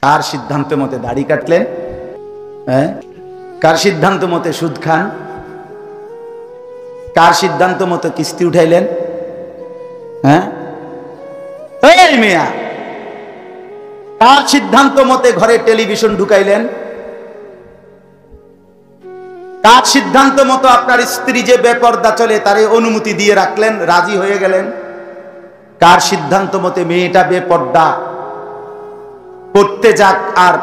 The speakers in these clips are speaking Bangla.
কার সিদ্ধান্ত মতে দাড়ি কাটলেন? হ্যাঁ, কার সিদ্ধান্ত মতে সুদ খান? কার সিদ্ধান্ত মতো কিস্তি উঠাইলেন? হ্যাঁ, এই মিয়া, কার সিদ্ধান্ত মতে ঘরে টেলিভিশন ঢুকাইলেন? কার সিদ্ধান্ত মতো আপনার স্ত্রী যে বেপর্দা চলে তারে অনুমতি দিয়ে রাখলেন, রাজি হয়ে গেলেন? কার সিদ্ধান্ত মতে মেয়েটা বেপর্দা করতে যাক আর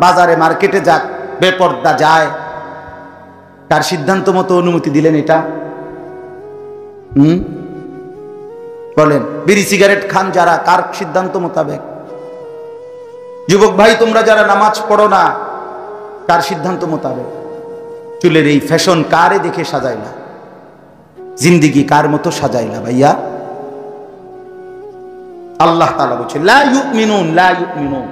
বাজারে মার্কেটে যাক বেপর্দা যায়? কার সিদ্ধান্ত মতো অনুমতি দিলেন এটা? বলেন। বিড়ি সিগারেট খান যারা, কার সিদ্ধান্ত মোতাবেক? যুবক ভাই তোমরা যারা নামাজ পড়ো না, কার সিদ্ধান্ত মোতাবেক? চুলের এই ফ্যাশন কারে দেখে সাজাইলা? জিন্দিগি কার মতো সাজাইলা ভাইয়া? আল্লাহ তাআলা বলছে লা ইউমিনুন, লা ইউমিনুন।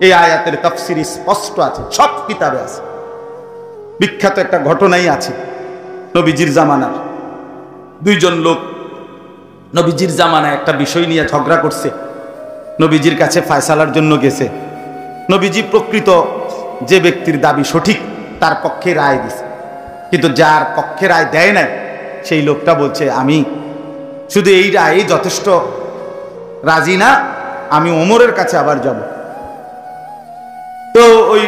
এই আয়াতের তাফসীর স্পষ্ট আছে, সব কিতাবে আছে। বিখ্যাত একটা ঘটনাই আছে নবীজির জামানার। দুইজন লোক নবীজির জামানায় একটা বিষয় নিয়ে ঝগড়া করছে, নবীজির কাছে ফয়সালার জন্য গেছে। নবীজি প্রকৃত যে ব্যক্তির দাবি সঠিক তার পক্ষে রায় দিছে, কিন্তু যার পক্ষে রায় দেয় নাই সেই লোকটা বলছে আমি শুধু এই রায় যথেষ্ট রাজি না, আমি ওমরের কাছে আবার যাব। তো ওই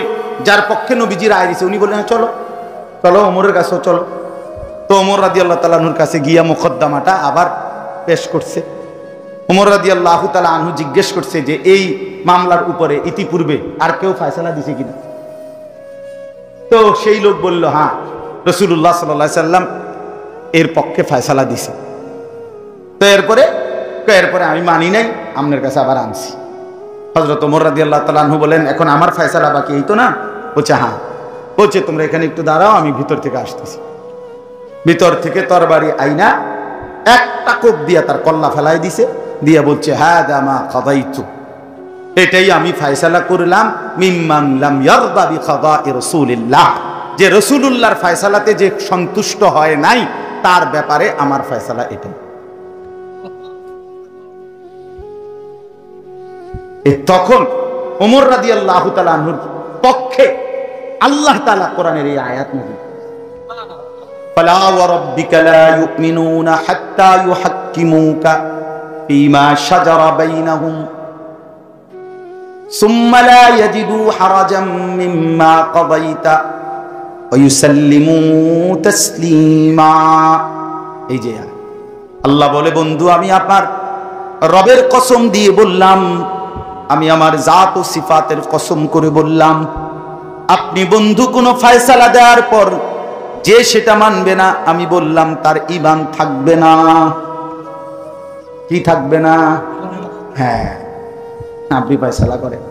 যার পক্ষে নবীজি রায় দিছে উনি বললেন চলো চলো ওমরের কাছে চলো। তো ওমর রাদিয়াল্লাহু তাআলা আনহুর কাছে গিয়া মুকদ্দমাটা আবার পেশ করছে। ওমর রাদিয়াল্লাহু তাআলা আনহু জিজ্ঞেস করছে যে এই মামলার উপরে ইতিপূর্বে আর কেউ ফয়সালা দিছে কিনা? তো সেই লোক বলল হ্যাঁ, রাসূলুল্লাহ সাল্লাল্লাহু আলাইহি সাল্লাম এর পক্ষে ফয়সালা দিছে। তো এরপরে আমি মানি নাই, আপনার কাছে আবার আনছি। হযরত ওমর রাদিয়াল্লাহু তাআলা আনহু বলেন এখন আমার ফয়সালা বাকি, এই তো না? বলছে হ্যাঁ। বলছে তোমরা এখানে একটু দাঁড়াও, আমি ভিতর থেকে আসতেছি। ভিতর থেকে তরবারি আইনা একটা কোপ দিয়া তার কল্লা ফেলাই দিছে, দিয়া বলছে হাযা মা কাদাইতু, এটাই আমি ফয়সালা করলাম মিম্মান লাম ইয়ারদা বিকাদা'i রাসূলিল্লাহ, যে রাসূলুল্লাহর ফয়সালাতে যে সন্তুষ্ট হয় নাই তার ব্যাপারে আমার ফয়সালা এটাই। তখন ওমর রাদিয়াল্লাহু তাআলা আনহুর পক্ষে আল্লাহ তাআলা কোরআনের এই আয়াত নাযিল, ফালা ওয়া রাব্বিকা লা ইউমিনুনা হাত্তা ইউহাক্কিমুকা ফীমা শাজারা বাইনাহুম সুম্মা লা ইয়াজিদু হারাজাম মিম্মা কাদাইতা ওয়া ইউসাল্লিমু তাসলিমা। এই যে আল্লাহ বলে বন্ধু আমি আপনার রবের কসম দিয়ে বললাম, আমি আমার জাত ও সিফাতের কসম করে বললাম, আপনি বন্ধু কোনো ফয়সালা দেওয়ার পর যে সেটা মানবে না, আমি বললাম তার ঈমান থাকবে না। কি থাকবে না? হ্যাঁ, আপনি ফয়সালা করেন।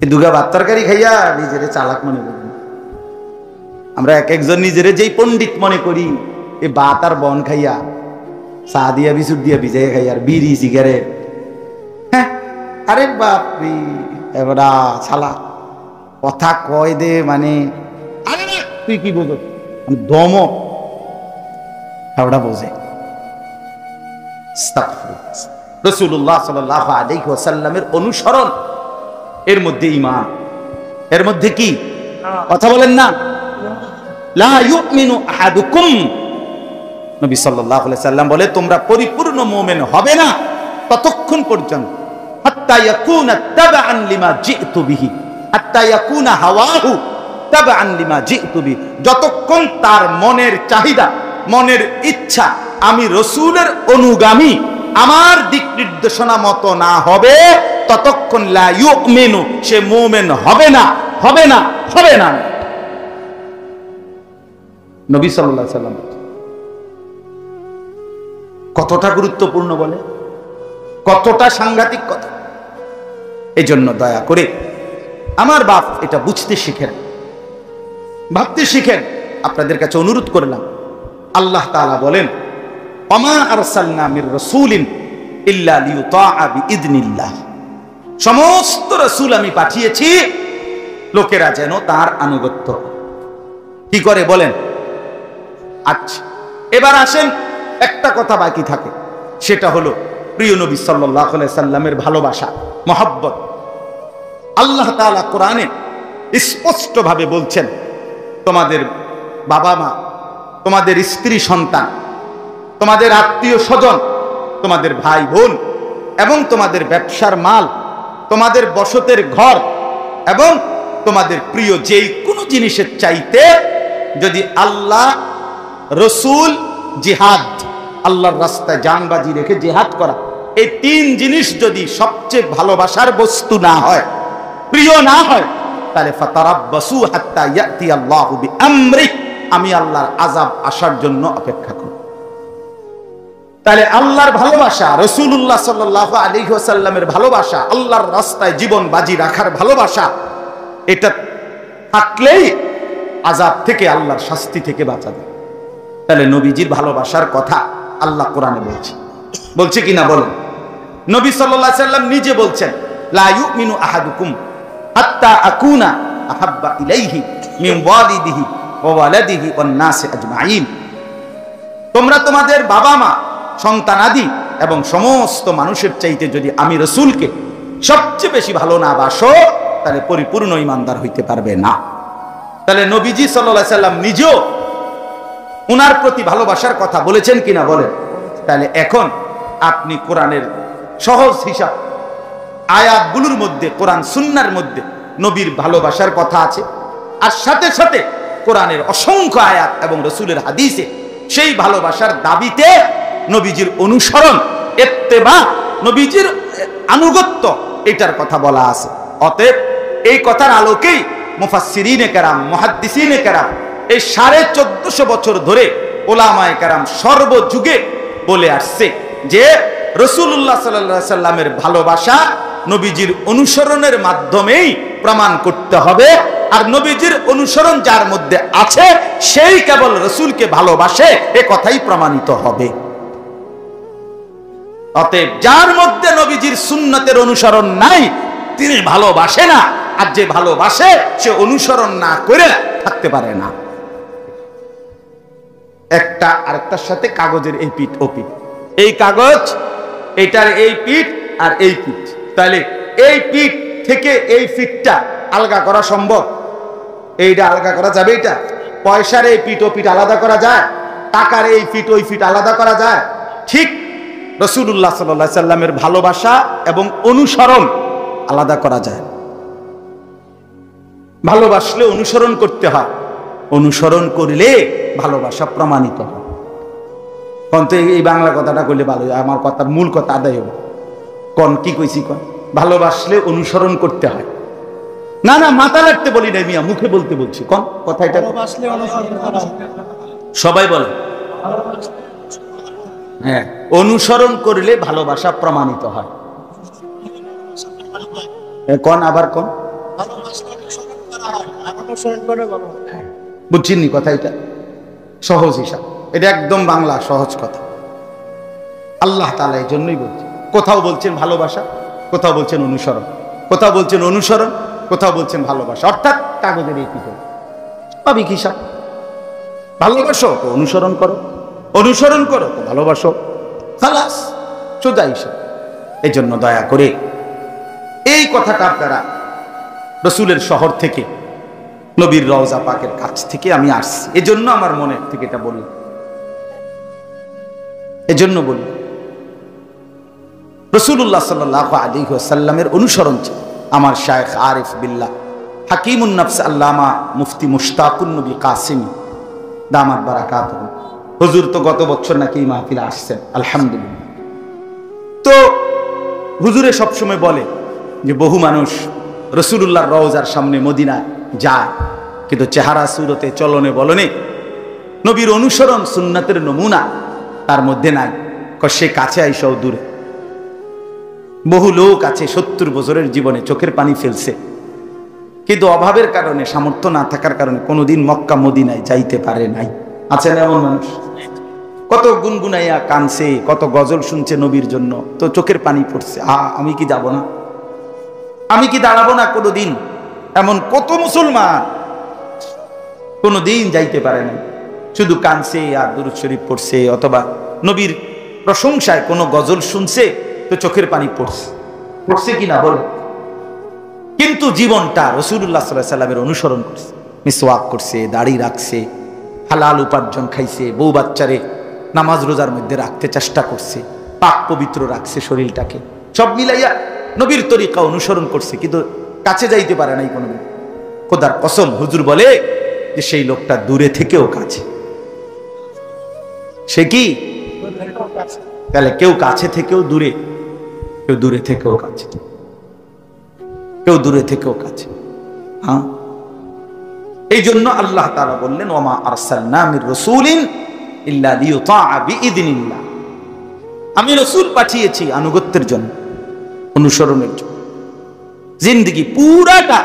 এই দুগা ভাত তরকারি খাইয়া নিজেরে চালাক মনে করি আমরা, এক একজন নিজেরে যেই পণ্ডিত মনে করি, এই ভাত আর বন খাইয়া চা দিয়া বিস্কুট দিয়া ভিজাইয়া খাইয়া আর বিড়ি সিগারেট। হ্যাঁ, আরে বাপরি, এবারা ছালা কথা কয় দে মানে আরে না তুই কি বোঝো, দম ওটা বোঝে। রাসূলুল্লাহ সাল্লাল্লাহু আলাইহি ওয়াসাল্লামের অনুসরণ, এর মধ্যে ঈমান, এর মধ্যে কি কথা বলেন না? লা ইউমিনু আহাদুকুম, নবী সাল্লাল্লাহু আলাইহি সাল্লাম বলে তোমরা পরিপূর্ণ মুমিন হবে না ততক্ষণ পর্যন্ত হাত্তা ইয়াকুনা তাবআন লিমা জিতু বিহি, হাত্তা ইয়াকুনা হাওয়াহু তাবআন লিমা জিতু বিহি, যতক্ষণ তার মনের চাহিদা, মনের ইচ্ছা আমি রাসূলের অনুগামী, আমার দিক নির্দেশনা মতো না হবে ততক্ষণ লা ইউমিনু, সে মুমিন হবে না, হবে না, হবে না। নবী সাল্লাল্লাহু আলাইহি সাল্লাম কতটা গুরুত্বপূর্ণ বলে, কতটা সাংঘাতিক কথা। এই জন্য দয়া করে আমার বাপ এটা বুঝতে শিখেন, ভাবতে শিখেন। আপনাদের কাছে অনুরোধ করলাম, আল্লাহ তাআলা বলেন ওমা আরসালনা মির রাসূলিন ইল্লা লিইউতাআ বিইذনিল্লাহ, সমস্ত রাসূল আমি পাঠিয়েছি লোকেরা যেন তার আনুগত্য কি করে বলেন। আচ্ছা, এবার আসেন, একটা কথা বাকি থাকে, সেটা হলো প্রিয় নবী সাল্লাল্লাহু আলাইহি সাল্লামের ভালোবাসা, মহব্বত। আল্লাহ তাআলা কোরআনে স্পষ্টভাবে বলছেন, তোমাদের বাবা মা, তোমাদের স্ত্রী সন্তান, তোমাদের আত্মীয় স্বজন, তোমাদের ভাই বোন এবং তোমাদের ব্যবসার মাল, তোমাদের বসতের ঘর এবং তোমাদের প্রিয় যেই কোনো জিনিসের চাইতে যদি আল্লাহ, রসুল, জিহাদ, আল্লাহর রাস্তায় জানবাজি রেখে জিহাদ করা, এই তিন জিনিস যদি সবচেয়ে ভালোবাসার বস্তু না হয়, প্রিয় না হয়, তাহলে ফাতারাব্বাসু হাত্তা ইয়াতি আল্লাহু বিআমরি, আমি আল্লাহর আযাব আসার জন্য অপেক্ষা করি। তাহলে আল্লাহর ভালোবাসা, রাসূলুল্লাহ সাল্লাল্লাহু আলাইহি ওয়াসাল্লামের ভালোবাসা, আল্লাহর রাস্তায় জীবন বাজি রাখার ভালোবাসা, এটা থাকলেই আযাব থেকে, আল্লাহর শাস্তি থেকে বাঁচা যায়। তাহলে নবীজির ভালোবাসার কথা আল্লাহ কোরআনে বলছে কিনা বলেন? নবী সাল্লাল্লাহু আলাইহি ওয়াসাল্লাম নিজে বলছেন, লা ইউমিনু আহাদুকুম হাত্তা আকুনা আহাব্বা ইলাইহি মিন ওয়ালিদিহি ওয়া ওয়ালাদিহি ওয়ান নাসি আজমাইন। তোমরা তোমাদের বাবা মা, সন্তানাদি এবং সমস্ত মানুষের চাইতে যদি আমি রাসূলকে সবচেয়ে বেশি ভালো না বাসো, তাহলে পরিপূর্ণ ঈমানদার হইতে পারবে না। তাহলে নবীজি সাল্লাল্লাহু আলাইহি ওয়াসাল্লাম নিজেও উনার প্রতি ভালোবাসার কথা বলেছেন কিনা বলেন? তাহলে এখন আপনি কোরআনের সহজ হিসাব, আয়াতগুলোর মধ্যে, কোরআন সুন্নাহর মধ্যে নবীর ভালোবাসার কথা আছে, আর সাথে সাথে কোরআনের অসংখ্য আয়াত এবং রাসূলের হাদিসে সেই ভালোবাসার দাবিতে নবীজির অনুসরণ, ইত্তেবা, নবীজির আনুগত্য, এটার কথা বলা আছে। অতএব এই কথার আলোকেই মুফাসসিরিনে কেরাম, মুহাদ্দিসিনে কেরাম এই 1450 বছর ধরে ওলামায়ে কেরাম সর্বযুগে বলে আসছে যে রাসূলুল্লাহ সাল্লাল্লাহু আলাইহি সাল্লামের ভালোবাসা নবীজির অনুসরণের মাধ্যমেই প্রমাণ করতে হবে, আর নবীজির অনুসরণ যার মধ্যে আছে সেই কেবল রাসূলকে ভালোবাসে, এ কথাই প্রমাণিত হবে। অতএব যার মধ্যে নবীজির সুন্নতের অনুসরণ নাই, তিনি ভালোবাসে না, আর যে ভালোবাসে সে অনুসরণ না করে থাকতে পারে না। একটা আরেকটার সাথে কাগজের এই পিঠ ও পিঠ, এই কাগজ এটার এই পিঠ আর এই পিঠ, তাহলে এই পিঠ থেকে এই পিঠটা আলগা করা সম্ভব? এইটা আলগা করা যাবে? এটা পয়সার এই পিঠ ও পিঠ আলাদা করা যায়? টাকার এই পিঠ ওই পিঠ আলাদা করা যায়? ঠিক রাসূলুল্লাহ সাল্লাল্লাহু আলাইহি সাল্লামের ভালোবাসা এবং অনুসরণ আলাদা করা যায়। ভালোবাসলে অনুসরণ করতে হয়, অনুসরণ করলে ভালোবাসা প্রমাণিত হয়। কোন তো এই বাংলা কথাটা কইলে ভালো, আমার কথার মূল কথা আদায় হবে। কোন কি কইছি? কোন ভালোবাসলে অনুসরণ করতে হয়। না না, মাথা লাগতে বলি না মিয়া, মুখে বলতে বলছি। কোন কথা এটা? সবাই বলে হ্যাঁ, অনুসরণ করলে ভালোবাসা প্রমাণিত হয়। কোন আবার কোন? বুঝছেননি কথা? এটা সহজ হিসাব, এটা একদম বাংলা সহজ কথা। আল্লাহ তাআলা এই জন্যই বলছেন, কোথাও বলছেন ভালোবাসা, কোথাও বলছেন অনুসরণ, কোথাও বলছেন অনুসরণ, কোথাও বলছেন ভালোবাসা, অর্থাৎ কাগজের এই পিঠে পাবি হিসাব। ভালোবাসো তো অনুসরণ করো, অনুসরণ করো তো ভালোবাসো, খালাস, সোজা হিসাব। এই জন্য দয়া করে এই কথাটা আপনারা রাসূলের শহর থেকে, নবীর রওজা পাকের কাছ থেকে আমি আসছি, এজন্য আমার মনে থেকে এটা বলি, এজন্য বলি। রাসূলুল্লাহ সাল্লাল্লাহু আলাইহি ওয়াসাল্লামের অনুসরণ ছিল আমার শায়েখ আরিফ বিল্লাহ হাকিমুন নফস আল্লামা মুফতি মুশতাকুন নবী কাসিমি দামাত বারাকাতুহু। হুজুর তো গত বছর নাকি এই মাহফিলে আসছেন, আলহামদুলিল্লাহ। তো হুজুরে সবসময় বলে যে বহু মানুষ রাসূলুল্লাহর রওজার সামনে মদিনায় যায়, কিন্তু চেহারা সুরতে, চলনে বলনে নবীর অনুসরণ, সুন্নাতের নমুনা তার মধ্যে নাই। সে কাছে আইসাও দূরে। বহু লোক আছে 70 বছরের জীবনে চোখের পানি ফেলছে, কিন্তু অভাবের কারণে, সামর্থ্য না থাকার কারণে কোনোদিন মক্কা মদিনায় যাইতে পারে নাই। আছে না এমন মানুষ? কত গুনগুনাইয়া কানছে, কত গজল শুনছে নবীর জন্য, তো চোখের পানি পড়ছে, আমি কি যাব না, আমি কি দাঁড়াবো না কোনোদিন? এমন কত মুসলমান কোনোদিন যাইতে পারে না, শুধু কানছে আর দুরূদ শরীফ পড়ছে, অথবা নবীর প্রশংসায় কোনো গজল শুনছে তো চোখের পানি পড়ছে। পড়ছে কিনা বল? কিন্তু জীবনটা রাসূলুল্লাহ সাল্লাল্লাহু আলাইহি সাল্লামের অনুসরণ করছে, মিসওয়াক করছে, দাড়ি রাখছে, হালাল উপার্জন খাইছে, বউ বাচ্চারে নামাজ রোজার মধ্যে রাখতে চেষ্টা করছে, পাক পবিত্র রাখছে শরীরটাকে, সব মিলাইয়া নবীর তরিকা অনুসরণ করছে, কিন্তু কাছে যাইতে পারে নাই কোনোদিন। খোদার কসম, হুজুর বলে যে সেই লোকটা দূরে থেকেও কাছে। সে কি? তাহলে কেউ কাছে থেকেও দূরে, কেউ দূরে থেকেও কাছে, কেউ দূরে থেকেও কাছে। হ্যাঁ, এই জন্য আল্লাহ তাআলা বললেন, ওমা আরসালনা মির রাসূলিন ইল্লা লিইউতাআ বিইذনিল্লাহ। আমি রাসূল পাঠিয়েছি আনুগত্যের জন্য, অনুসরণের জন্য, জিন্দেগি পুরাটা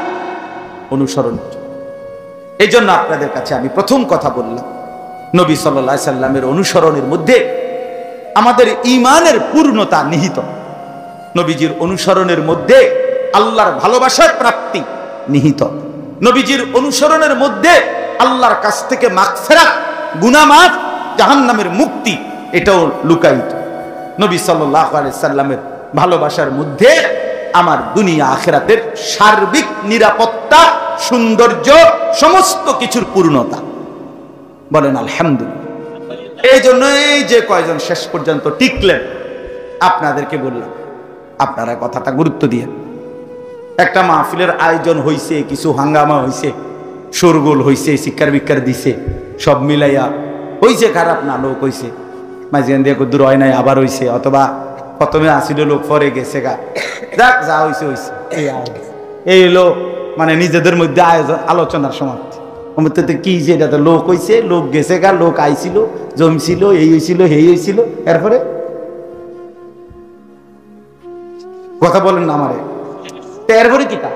অনুসরণের জন্য। এই জন্য আপনাদের কাছে আমি প্রথম কথা বললাম, নবী সাল্লাল্লাহু আলাইহি সাল্লামের অনুসরণের মধ্যে আমাদের ঈমানের পূর্ণতা নিহিত। নবীজির অনুসরণের মধ্যে আল্লাহর ভালোবাসার প্রাপ্তি নিহিত। নবীজির অনুসরণের মধ্যে আল্লাহর কাছ থেকে মাগফিরাত, গুনাহ মাফ, জাহান্নামের মুক্তি, এটাও লুকায়িত। নবী সাল্লাল্লাহু আলাইহি সাল্লামের ভালোবাসার মধ্যে আমার দুনিয়া আখিরাতের সার্বিক নিরাপত্তা, সৌন্দর্য, সমস্ত কিছুর পূর্ণতা। বলেন আলহামদুলিল্লাহ। এই জন্য এই যে কয়জন শেষ পর্যন্ত টিকলেন, আপনাদেরকে বললাম, আপনারা কথাটা গুরুত্ব দিয়ে, একটা মাহফিলের আয়োজন হইছে, কিছু হাঙ্গামা হইছে, শোরগোল হইছে, শিক্ষার বিক্ষার দিছে, সব মিলাইয়া হইছে, খারাপ না, লোক হইছে, মাঝখান দিয়ে দূর হয় নাই, আবার হইছে, অথবা প্রথমে আসিল লোক পরে গেছে গা, যাক যা হইছে হইছে। এই হলো মানে নিজেদের মধ্যে আয়োজন, আলোচনার সমাপ্তি। কি যে এটা তো লোক হইছে, লোক গেছে গা, লোক আইছিল, জমছিল, এই হইছিল, এই হইছিল, এরপরে কথা বলেন না আমারে, এরপরে কিতা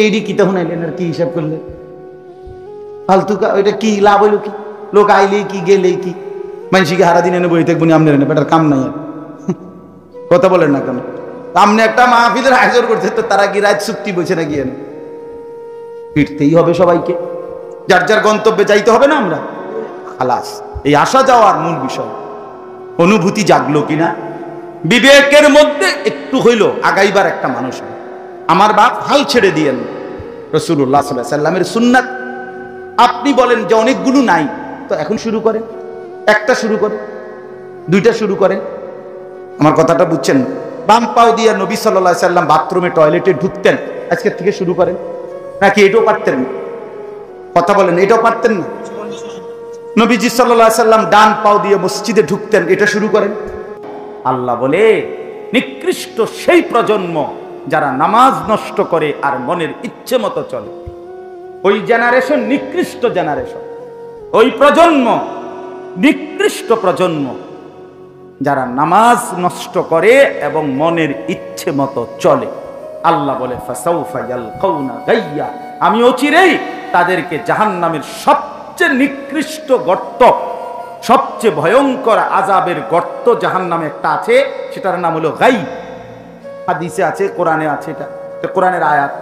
এইটি কিতা শুনাইলেন আর কি হিসাব করলেন? ফালতু ওইটা কি লাভ হইল? কি লোক আইলেই কি, গেলেই কি? মানুষকে হারা দিন এনে বই থাকবো নি, আপনার এনে বেটার কাম নাই। কথা বলেন না কেন? আপনি একটা মাহফিলের আয়োজন করছে, তো তারা কি রাত চুক্তি বসে না গিয়ে ফিরতেই হবে সবাইকে, যার যার গন্তব্যে যাইতে হবে না। আমরা খালাস, এই আসা যাওয়ার মূল বিষয় অনুভূতি জাগলো কিনা, বিবেকের মধ্যে একটু হইল আগাইবার একটা মানুষ। আমার বাপ হাল ছেড়ে দিয়েন রাসূলুল্লাহ সাল্লাল্লাহু আলাইহি সাল্লামের সুন্নাত। আপনি বলেন যে অনেকগুলো নাই, তো এখন শুরু করেন, একটা শুরু করেন, দুইটা শুরু করেন। আমার কথাটা বুঝছেন? বাম পাও দিয়ে নবী সাল্লাল্লাহু আলাইহি সাল্লাম বাথরুমে, টয়লেটে ঢুকতেন, আজকের থেকে শুরু করেন। নাকি এটাও পারতেন না? কথা বলেন, এটাও পারতেন না? নবীজি সাল্লাল্লাহু আলাইহি সাল্লাম ডান পাও দিয়ে মসজিদে ঢুকতেন, এটা শুরু করেন। আল্লাহ বলে, নিকৃষ্ট সেই প্রজন্ম যারা নামাজ নষ্ট করে আর মনের ইচ্ছে মতো চলে। ওই জেনারেশন নিকৃষ্ট জেনারেশন, ওই প্রজন্ম নিকৃষ্ট প্রজন্ম যারা নামাজ নষ্ট করে এবং মনের ইচ্ছে মতো চলে। আল্লাহ বলে, ফাসাউফা ইয়ালকাউনা গাইয়া, আমি অচিরেই তাদেরকে জাহান্নামের সবচেয়ে নিকৃষ্ট গর্ত, সবচেয়ে ভয়ঙ্কর আযাবের গর্ত জাহান্নামে একটা আছে, সেটার নাম হলো গাই। হাদিসে আছে, কোরআনে আছে, এটা কোরআনের আয়াত।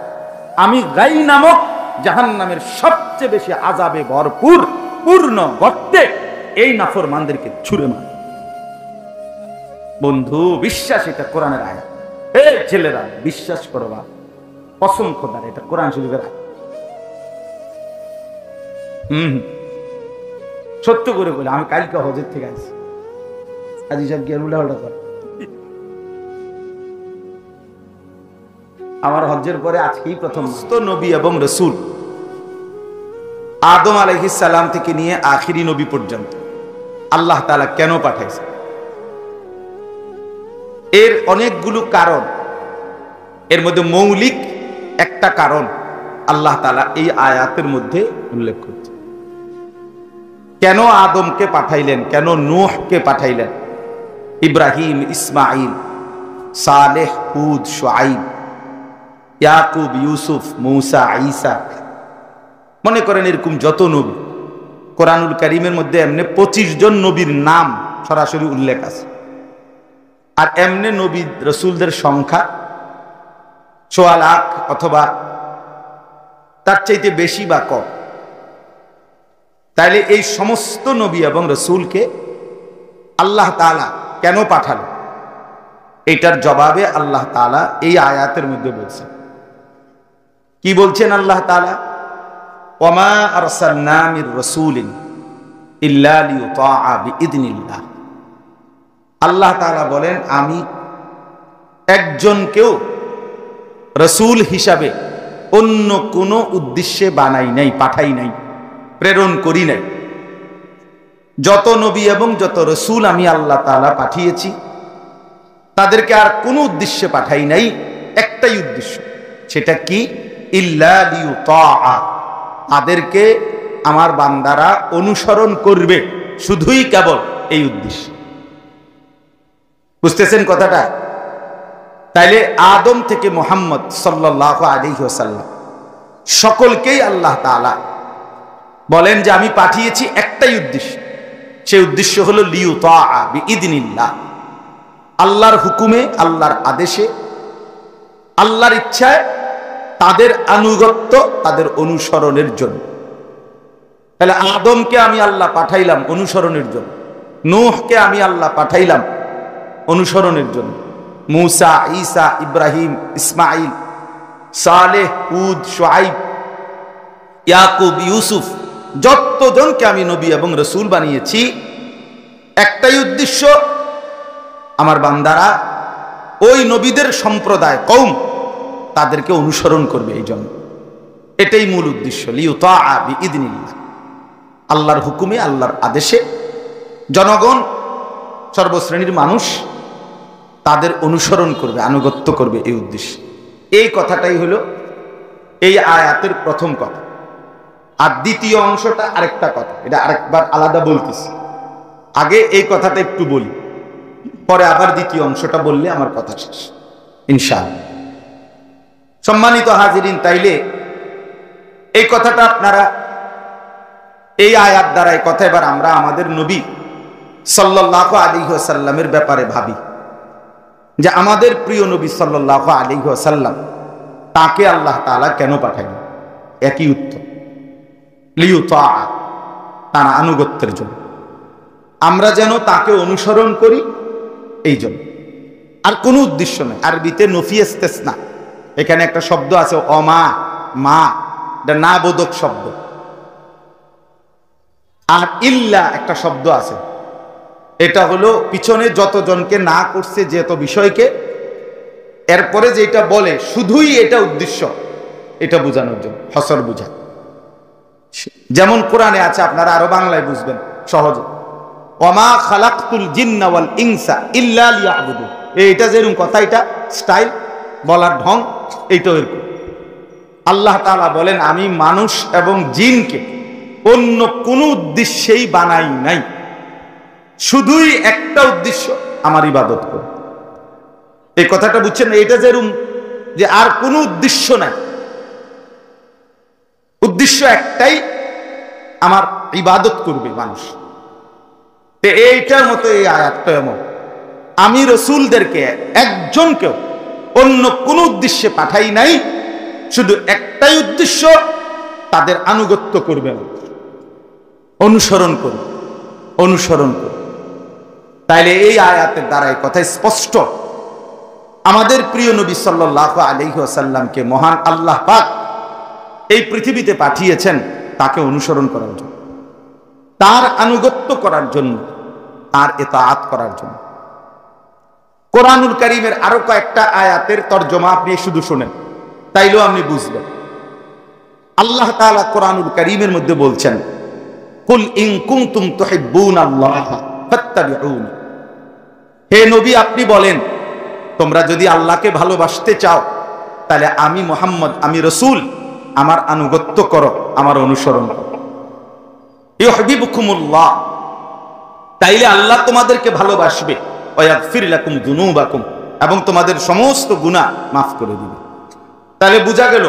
আমি গাই নামক জাহান্নামের সবচেয়ে বেশি আযাবে ভরপুর পূর্ণ গর্তে এই নাফরমানদেরকে ছুঁড়ে মার। বন্ধু বিশ্বাস, এটা কোরআনের আয়াত। এই ছেলেরা বিশ্বাস করো, বা কসম খোদার, এটা কোরআন শরীফের আয়াত। সত্য করে বলে, আমি কালকে হজের থেকে আসছি, আজি সব গিয়ে উল্লাহটা করে। আমার হজ্জের পরে আজকেই প্রথম নবী এবং রাসূল, আদম আলাইহিস সালাম থেকে নিয়ে আখিরি নবী পর্যন্ত আল্লাহ তাআলা কেন পাঠাইছে, এর অনেকগুলো কারণ। এর মধ্যে মৌলিক একটা কারণ আল্লাহ তাআলা এই আয়াতের মধ্যে উল্লেখ করছে। কেন আদমকে পাঠাইলেন, কেন নূহকে পাঠাইলেন, ইব্রাহিম, ইসমাইল, সালেহ, হুদ, শুআইব, ইয়াকুব, ইউসুফ, মূসা, ঈসা, মনে করেন এরকম যত নবী কোরআনুল কারীমের মধ্যে এমনি 25 জন নবীর নাম সরাসরি উল্লেখ আছে। আর এমনি নবী রাসূলদের সংখ্যা 1.25 লাখ অথবা তার চাইতে বেশি বা কম। তাইলে এই সমস্ত নবী এবং রাসূলকে আল্লাহ তাআলা কেন পাঠালো, এটার জবাবে আল্লাহ তাআলা এই আয়াতের মধ্যে বলছেন, কি বলছেন আল্লাহ তাআলা? ওয়ামা আরসালনা মির রাসূলিন ইল্লা লিইউতাআ বিইذনিল্লাহ। আল্লাহ তাআলা বলেন, আমি একজনকেও রাসূল হিসাবে অন্য কোনো উদ্দেশ্যে বানাই নাই, পাঠাই নাই, প্রেরণ করি নাই। যত নবী এবং যত রাসূল আমি আল্লাহ তাআলা পাঠিয়েছি, তাদেরকে আর কোনো উদ্দেশ্যে পাঠাই নাই, একটাই উদ্দেশ্য। সেটা কি? ইল্লা লিইউতাআ, তাদেরকে আমার বান্দারা অনুসরণ করবে, শুধুই কেবল এই উদ্দেশ্য। বুঝতেছেন কথাটা? তাইলে আদম থেকে মুহাম্মদ সাল্লাল্লাহু আলাইহি ওয়াসাল্লাম সকলকেই আল্লাহ তাআলা বলেন যে আমি পাঠিয়েছি একটাই উদ্দেশ্য। সেই উদ্দেশ্য হলো লিইউতাআ বিইذনিল্লাহ, আল্লাহর হুকুমে, আল্লাহর আদেশে, আল্লাহর ইচ্ছায় তাদের আনুগত্য, তাদের অনুসরণের জন্য। তাহলে আদমকে আমি আল্লাহ পাঠাইলাম অনুসরণের জন্য, নূহকে আমি আল্লাহ পাঠাইলাম অনুসরণের জন্য, মূসা, ঈসা, ইব্রাহিম, ইসমাঈল, সালেহ, হুদ, শুআইব, ইয়াকুব, ইউসুফ, যতজনকে আমি নবী এবং রাসূল বানিয়েছি, একটাই উদ্দেশ্য, আমার বান্দারা ওই নবীদের সম্প্রদায়, কওম, তাদেরকে অনুসরণ করবে। এই জন্য এটাই মূল উদ্দেশ্য, লিইউতাআ বিইذনিল্লাহ, আল্লাহর হুকুমে, আল্লাহর আদেশে জনগণ, সর্বশ্রেণীর মানুষ তাদের অনুসরণ করবে, আনুগত্য করবে, এই উদ্দেশ্য। এই কথাটাই হলো এই আয়াতের প্রথম কথা। আর দ্বিতীয় অংশটা আরেকটা কথা, এটা আরেকবার আলাদা বলতেছি। আগে এই কথাটা একটু বলি, পরে আবার দ্বিতীয় অংশটা বললে আমার কথা শেষ ইনশাআল্লাহ। সম্মানিত হাজিরিন, তাইলে এই কথাটা আপনারা এই আয়াত দ্বারা, এই কথা এবার আমরা আমাদের নবী সাল্লাল্লাহু আলাইহি ওয়াসাল্লামের ব্যাপারে ভাবি যে আমাদের প্রিয় নবী সাল্লাল্লাহু আলাইহি ওয়াসাল্লাম, তাকে আল্লাহ তাআলা কেন পাঠালেন? একই উত্তর, লিইউতাআ, তার আনুগত্যের জন্য, আমরা যেন তাকে অনুসরণ করি, এই জন্য। আর কোনো উদ্দেশ্য নেই। আরবিতে নফি ইস্তেসনা, এখানে একটা শব্দ আছে অমা, মা, এটা না বোধক শব্দ। আর ইল্লা একটা শব্দ আছে, এটা হলো পিছনে যতজনকে না করছে, যত বিষয়কে, এরপরে যেটা বলে শুধুই এটা উদ্দেশ্য, এটা বোঝানোর জন্য, হসর বুঝা। যেমন কোরআনে আছে, আপনারা আরো বাংলায় বুঝবেন সহজে, ওয়ামা খালাকতুল জিন্না ওয়াল ইনসা ইল্লা লিয়াবুদুন। এইটা যেরকম কথা, এটা স্টাইল, বলার ঢং, এইটা এরকম। আল্লাহ তাআলা বলেন, আমি মানুষ এবং জিনকে অন্য কোনো উদ্দেশ্যেই বানাই নাই, শুধুই একটা উদ্দেশ্য, আমার ইবাদত করো। এই কথাটা বুঝছেন? এটা যেরকম যে আর কোনো উদ্দেশ্য নাই, উদ্দেশ্য একটাই, আমার ইবাদত করবে মানুষ। এইটার মতো এই আয়াতটা এমন, আমি রাসূলদেরকে একজনকেও অন্য কোনো উদ্দেশ্যে পাঠাই নাই, শুধু একটাই উদ্দেশ্য, তাদের আনুগত্য করবে, অনুসরণ করবে, অনুসরণ করবে। তাইলে এই আয়াতের দ্বারা এই কথা স্পষ্ট, আমাদের প্রিয় নবী সাল্লাল্লাহু আলাইহি ওয়াসাল্লামকে মহান আল্লাহ পাক এই পৃথিবীতে পাঠিয়েছেন তাকে অনুসরণ করার জন্য, তার আনুগত্য করার জন্য, তার ইতাআত করার জন্য। কোরআনুল কারীমের আরো কয়েকটা আয়াতের তরজমা আপনি শুধু শুনেন, তাইলেও আপনি বুঝবেন। আল্লাহ তাআলা কোরআনুল কারীমের মধ্যে বলছেন, কুল ইন কুনতুম তুহিব্বুনাল্লাহ ফাত্তাবিউনি। হে নবী, আপনি বলেন, তোমরা যদি আল্লাহকে ভালোবাসতে চাও, তাহলে আমি মুহাম্মদ, আমি রাসূল, আমার আনুগত্য করো, আমার অনুসরণ করো। ইউহিব্বুকুমুল্লাহ, তাইলে আল্লাহ তোমাদেরকে ভালোবাসবে, ওয়া ইয়াগফির লাকুম যুনুবাকুম, এবং তোমাদের সমস্ত গুনাহ মাফ করে দিবে। তাহলে বোঝা গেল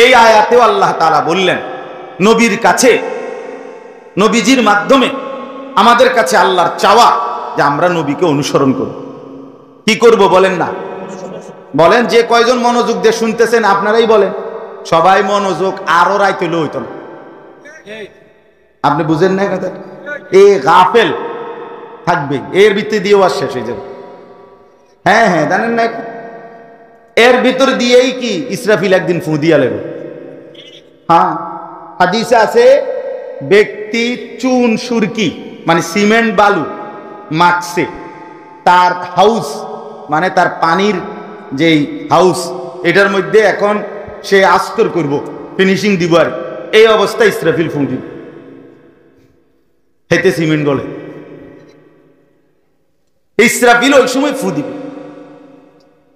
এই আয়াতেও আল্লাহ তাআলা বললেন, নবীর কাছে, নবীজির মাধ্যমে আমাদের কাছে আল্লাহর চাওয়া যে আমরা নবীকে অনুসরণ করব। কি করব বলেন না? বলেন, যে কয়জন মনোযোগ দিয়ে শুনতেছেন আপনারাই বলেন। সবাই মনোযোগ আরো রাইতে হইতো না, আপনি বুঝেন না কথা? এ গাফেল থাকবে, এর ভিতরে দিয়েও আর শেষ হয়ে যাবে। হ্যাঁ হ্যাঁ, জানেন না, এর ভিতর দিয়েই কি ইসরাফিল একদিন ফু দিয়া লেবে। হ্যাঁ, হাদিসে আছে ব্যক্তি চুন সুরকি মানে সিমেন্ট বালু মাখছে তার হাউস মানে তার পানির যেই হাউস এটার মধ্যে এখন সে আস্তর করব ফিনিশিং দিব আর এই অবস্থায় ইসরাফিল ফুঁ দিব, হেতে সিমেন্ট গলে ইসরাফিল ওই সময় ফু দিবে।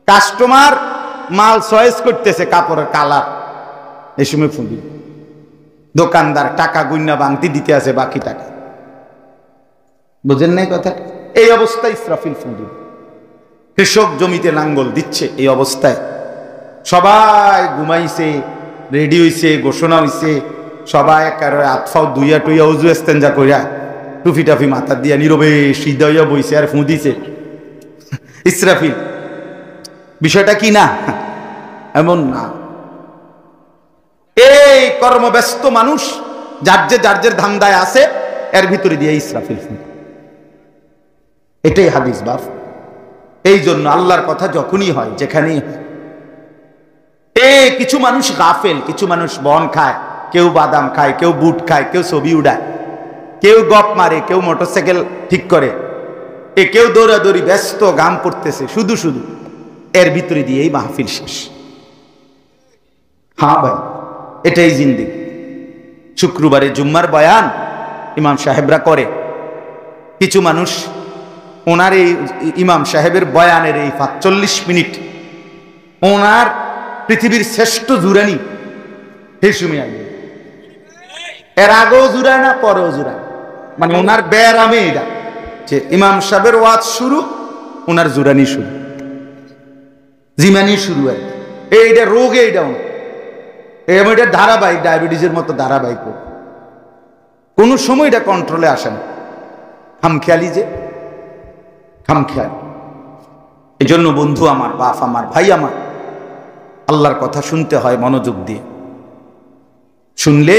কাস্টমার মাল চয়েস করতেছে কাপড়ের কালার, এই সময় ফু দিবে। দোকানদার টাকা গুন্না বাংতি দিতে আছে বাকি টাকা, বুঝেন নাই কথা? এই অবস্থায় ইসরাফিল ফু দিবে। কৃষক জমিতে লাঙ্গল দিচ্ছে, এই অবস্থায় সবাই ঘুমাইছে, রেডি হইছে, ঘোষণা হইছে, সবাই একেবারে আতফাও দুইয়া টুইয়া উজু এস্তেঞ্জা কইরা টুফি টাফি মাথা দিয়া নীরবে সিধা হইয়া বইছে আর ফু দিছে ইসরাফিল। বিষয়টা কি না এমন না। এই কর্মব্যস্ত মানুষ যার যে ধান্দায় আছে এর ভিতরে দিয়ে ইসরাফিল ফু, এটাই হাদিস বাপ। এই জন্য আল্লাহর কথা যখনই হয় যেখানেই কিছু মানুষ গাফেল, কিছু মানুষ বন খায়, কেউ বাদাম খায়, কেউ বুট খায়, কেউ ছবি উড়ায়, কেউ গপ মারে, কেউ মোটরসাইকেল ঠিক করে, কেউ দৌড়াদৌড়ি ব্যস্ত গাম পড়তেছে শুধু শুধু, এর ভিতরে দিয়েই মাহফিল শেষ। হ্যাঁ ভাই, এটাই জিন্দেগি। শুক্রবারে জুম্মার বয়ান ইমাম সাহেবরা করে, কিছু মানুষ ওনার এই ইমাম সাহেবের বয়ানের এই ৪৫ মিনিট ওনার পৃথিবীর শ্রেষ্ঠ জুরানি হেসুমি আগে, এর আগেও জুড়ায় না পরেও জুড়ায়, মানে ওনার ব্যারামে এটা যে ইমাম সাহেবের ওয়াজ শুরু, ওনার জুরানি শুরু, জিমানি শুরু। আর এইটা রোগে এইটা এটা ধারাবাহিক, ডায়াবেটিসের মতো ধারাবাহিক, কোন সময় এটা কন্ট্রোলে আসে না। খামখেয়ালি যে খামখেয়ালি। এই জন্য বন্ধু আমার, বাপ আমার, ভাই আমার, আল্লাহর কথা শুনতে হয় মনোযোগ দিয়ে। শুনলে,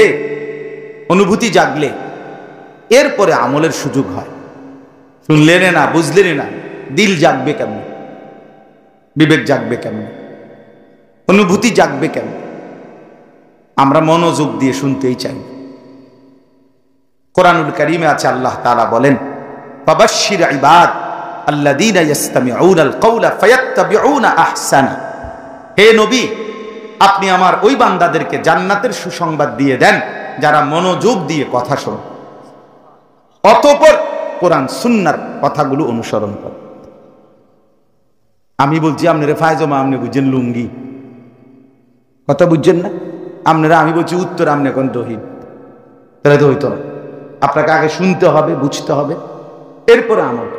অনুভূতি জাগলে এরপরে আমলের সুযোগ হয়। শুনলেন না, বুঝলেন না, দিল জাগবে কেমন, বিবেক জাগবে কেমন, অনুভূতি জাগবে কেমন? আমরা মনোযোগ দিয়ে শুনতেই চাই। কোরআনুল কারীমে আছে আল্লাহ তাআলা বলেন, ফাবাশশির ইবাদ আল্লাযীনা ইসতামিউনাল কাওলা ফায়াত্তাবিউনা আহসানা। হে নবী, আপনি আমার ওই বান্দাদেরকে জান্নাতের সুসংবাদ দিয়ে দেন যারা মনোযোগ দিয়ে কথা শোনে, অতঃপর কোরআন সুন্নাহর কথাগুলো অনুসরণ করে। আমি বলছি আপনারা ফায়জামা, আপনি বুঝছেন লুঙ্গি, কথা বুঝছেন না আপনারা? আমি বলছি উত্তর, আপনি এখন দহিন, তাহলে তো হইতো না। আপনাকে আগে শুনতে হবে, বুঝতে হবে, এরপরে আমল,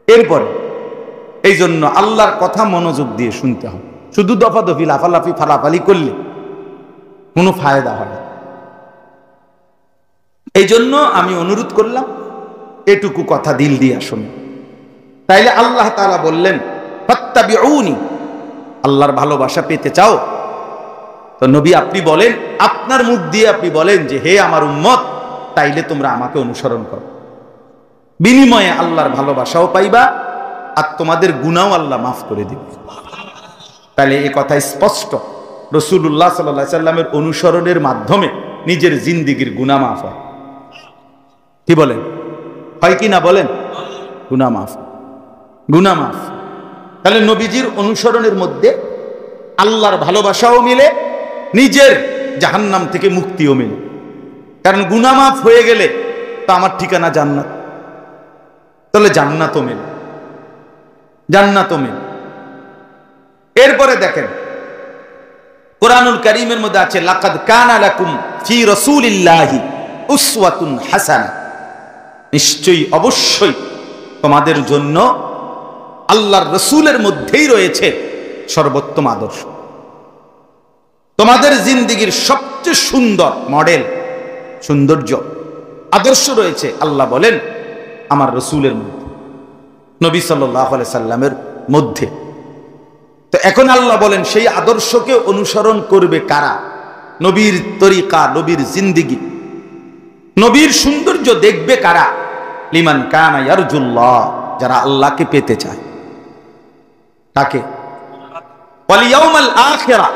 এরপরে। এই জন্য আল্লাহর কথা মনোযোগ দিয়ে শুনতে হবে। শুধু দফাদফি, লাফালাফি, ফালাফালি করলে কোনো ফায়দা হয় না। এই জন্য আমি অনুরোধ করলাম এটুকু কথা দিল দিয়ে শুনুন। তাইলে আল্লাহ তাআলা বললেন ফাত্তাবিউনি, আল্লাহর ভালোবাসা পেতে চাও তো নবী আপনি বলেন, আপনার মুখ দিয়ে আপনি বলেন যে হে আমার উম্মত, তাইলে তোমরা আমাকে অনুসরণ করো। বিনিময়ে আল্লাহর ভালোবাসাও পাইবা আর তোমাদের গুনাহও আল্লাহ মাফ করে দিবে। তাহলে এই কথা স্পষ্ট, রাসূলুল্লাহ সাল্লাল্লাহু আলাইহি সাল্লামের অনুসরণের মাধ্যমে নিজের জিন্দেগীর গুনাহ মাফ হয়। কি বলেন, হয় কি না বলেন? গুনাহ মাফ, গুনাহ মাফ। তাহলে নবীজির অনুসরণের মধ্যে আল্লাহর ভালোবাসাও মিলে, নিজের জাহান্নাম থেকে মুক্তিও মিলে। কারণ গুনাহ মাফ হয়ে গেলে তো আমার ঠিকানা জান্নাত, তাহলে জান্নাতও মিলে, জান্নাতও মিলে। এরপরে দেখেন কোরআনুল কারীমের মধ্যে আছে লাকাদ কানা লাকুম ফি রাসূলিল্লাহি উসওয়াতুন হাসানাহ, নিশ্চয়ই অবশ্যই তোমাদের জন্য আল্লাহর রাসূলের মধ্যেই রয়েছে সর্বোত্তম আদর্শ। তোমাদের জিন্দেগীর সবচেয়ে সুন্দর মডেল, সৌন্দর্য, আদর্শ রয়েছে আল্লাহ বলেন আমার রাসূলের মধ্যে, নবী সাল্লাল্লাহু আলাইহি সাল্লামের মধ্যে। তো এখন আল্লাহ বলেন সেই আদর্শকে অনুসরণ করবে কারা? নবীর তরিকা, নবীর জিন্দেগি, নবীর সৌন্দর্য দেখবে কারা? লিমান কানা ইয়ারজুল্লাহ, যারা আল্লাহকে পেতে চায়। তাকে ওয়াল ইয়াউমাল আখিরা,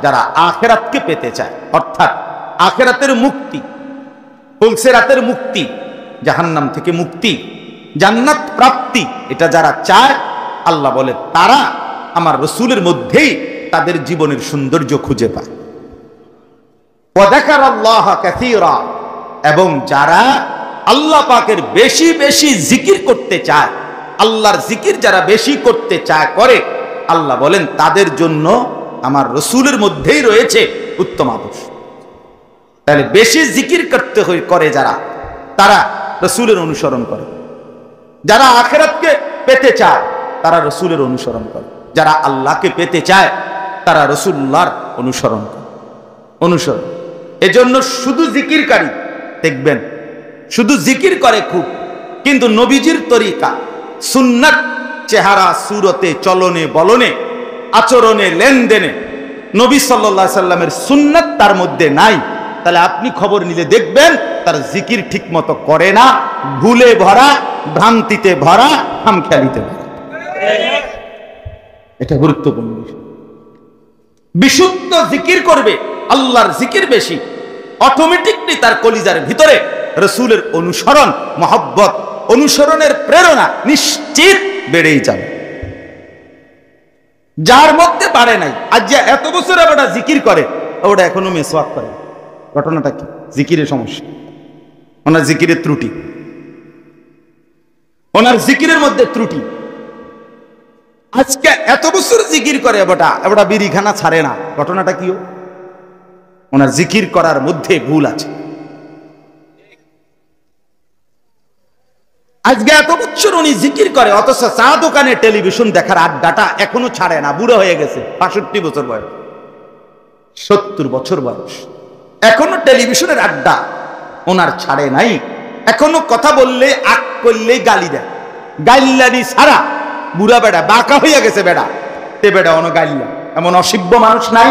যারা আখিরাতকে পেতে চায়, অর্থাৎ আখিরাতের মুক্তি, পুলসিরাতের মুক্তি, জাহান্নাম থেকে মুক্তি, জান্নাত প্রাপ্তি, এটা যারা চায় আল্লাহ বলে তারা আমার রাসূলের মধ্যেই তাদের জীবনের সৌন্দর্য খুঁজে পায়। ওয়া যাকারাল্লাহা কাসীরা, এবং যারা আল্লাহ পাকের বেশি বেশি জিকির করতে চায়, আল্লাহর জিকির যারা বেশি করতে চায় করে, আল্লাহ বলেন তাদের জন্য আমার রাসূলের মধ্যেই রয়েছে উত্তম আদর্শ। তাহলে বেশি জিকির করতে করে যারা, তারা রাসূলের অনুসরণ করে। যারা আখিরাতকে পেতে চায় তারা রাসূলের অনুসরণ করে, যারা আল্লাহকে পেতে চায় তারা রাসূলুল্লাহর অনুসরণ করে। অনুসরণ এজন্য শুধু জিকিরকারী দেখবেন, শুধু জিকির করে খুব, কিন্তু নবীজির তরিকা সুন্নাত, চেহারা সুরতে, চলনে বলনে, আচরণে লেনদেনে নবী সাল্লাল্লাহু আলাইহি সাল্লামের সুন্নাত তার মধ্যে নাই, তাহলে আপনি খবর নিলে দেখবেন তার জিকির ঠিক মতো করে না, ভুলে ভরা, ভ্রান্তিতে ভরা, খামখেয়ালিতে ভরা। এটা গুরুত্বপূর্ণ বিষয়। বিশুদ্ধ জিকির করবে, আল্লাহর জিকির বেশি, অটোমেটিকলি তার কলিজার ভিতরে রাসূলের অনুসরণ, মহব্বত, অনুসরণের প্রেরণা নিশ্চিত বেড়েই যাবে। যার মধ্যে বাড়ে নাই, আজ যে এত বছর ওটা জিকির করে, ওটা এখনো মেসওয়াক করে, ঘটনাটা কি? জিকিরের সমস্যা, ওনার জিকিরের ত্রুটি, ওনার জিকিরের মধ্যে ত্রুটি। আজকে এত বছর জিকির করে, ওটা বিড়িখানা ছাড়ে না, ঘটনাটা কি? ওনার জিকির করার মধ্যে ভুল আছে। আজকে এত বছর উনি জিকির করে, অথচ চা দোকানে টেলিভিশন দেখার আড্ডাটা এখনো ছাড়ে না, বুড়ো হয়ে গেছে, 65 বছর বয়স, 70 বছর বয়স, এখনো টেলিভিশনের আড্ডা ওনার ছাড়ে নাই। এখনো কথা বললে, আক করলেই গালি দেয়, গাইল্লানি ছাড়া বুড়া বেড়া, বাঁকা হইয়া গেছে বেড়া, তে বেড়া অন গাইল্লা, এমন অসভ্য মানুষ নাই।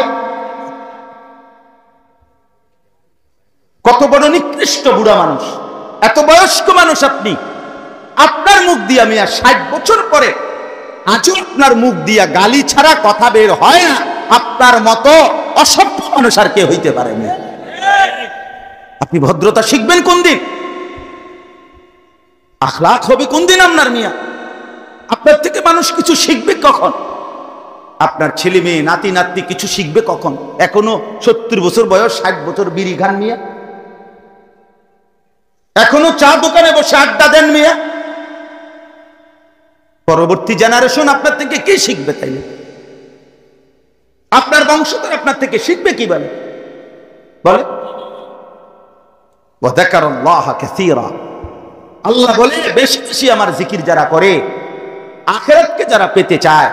কত বড় নিকৃষ্ট বুড়া মানুষ, এত বয়স্ক মানুষ আপনি, আপনার মুখ দিয়া মিয়া 60 বছর পরে আজও আপনার মুখ দিয়া গালি ছাড়া কথা বের হয় না। আপনার মতো অসভ্য মানুষ আর কে হইতে পারে না। আপনি ভদ্রতা শিখবেন কোন দিন? আখলাক হবে কোন দিন আপনার মিয়া? আপনার থেকে মানুষ কিছু শিখবে কখন? আপনার ছেলে মেয়ে, নাতি নাতনি কিছু শিখবে কখন? এখনো 70 বছর বয়স, 60 বছর বিড়ি খান মিয়া, এখনো চা দোকানে বসে আড্ডা দেন মিয়া। পরবর্তী জেনারেশন আপনার থেকে কি শিখবে? তাইলে আপনার বংশধর আপনার থেকে শিখবে কি? বলে ওয়া যাকারাল্লাহা কাসীরা, আল্লাহ বলে বেশি বেশি আমার জিকির যারা করে, আখিরাতকে যারা পেতে চায়,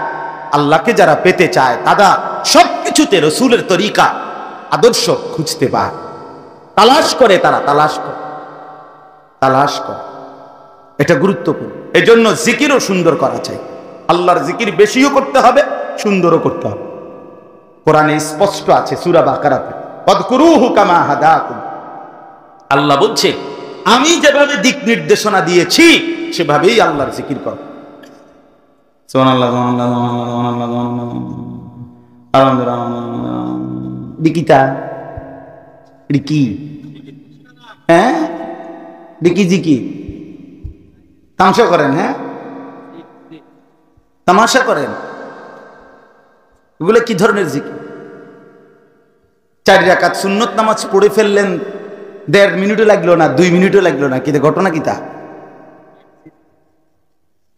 আল্লাহকে যারা পেতে চায়, তারা সবকিছুতে রাসূলের তরিকা, আদর্শ খুঁজতে পায়, তালাশ করে, তারা তালাশ করে। এটা গুরুত্বপূর্ণ। এজন্য জিকিরও সুন্দর করা চাই। আল্লাহর জিকির বেশিও করতে হবে, সুন্দরও করতে হবে। কোরআনে স্পষ্ট আছে, সূরা বাকারাতে, ফাযকুরুহু কামা হাদাকুম, আল্লাহ বলছে আমি যেভাবে দিক নির্দেশনা দিয়েছি সেভাবেই আল্লাহর জিকির করো। সুবহানাল্লাহ, দিকিতা কি? হ্যাঁ, দিকি জিকির তামাশা করেন? হ্যাঁ, তামাশা করেন? এগুলো কি ধরনের জিকির? 4 রাকাত সুন্নত নামাজ পড়ে ফেললেন, 1.5 মিনিটও লাগলো না, 2 মিনিটও লাগলো না, কিন্তু ঘটনা কি?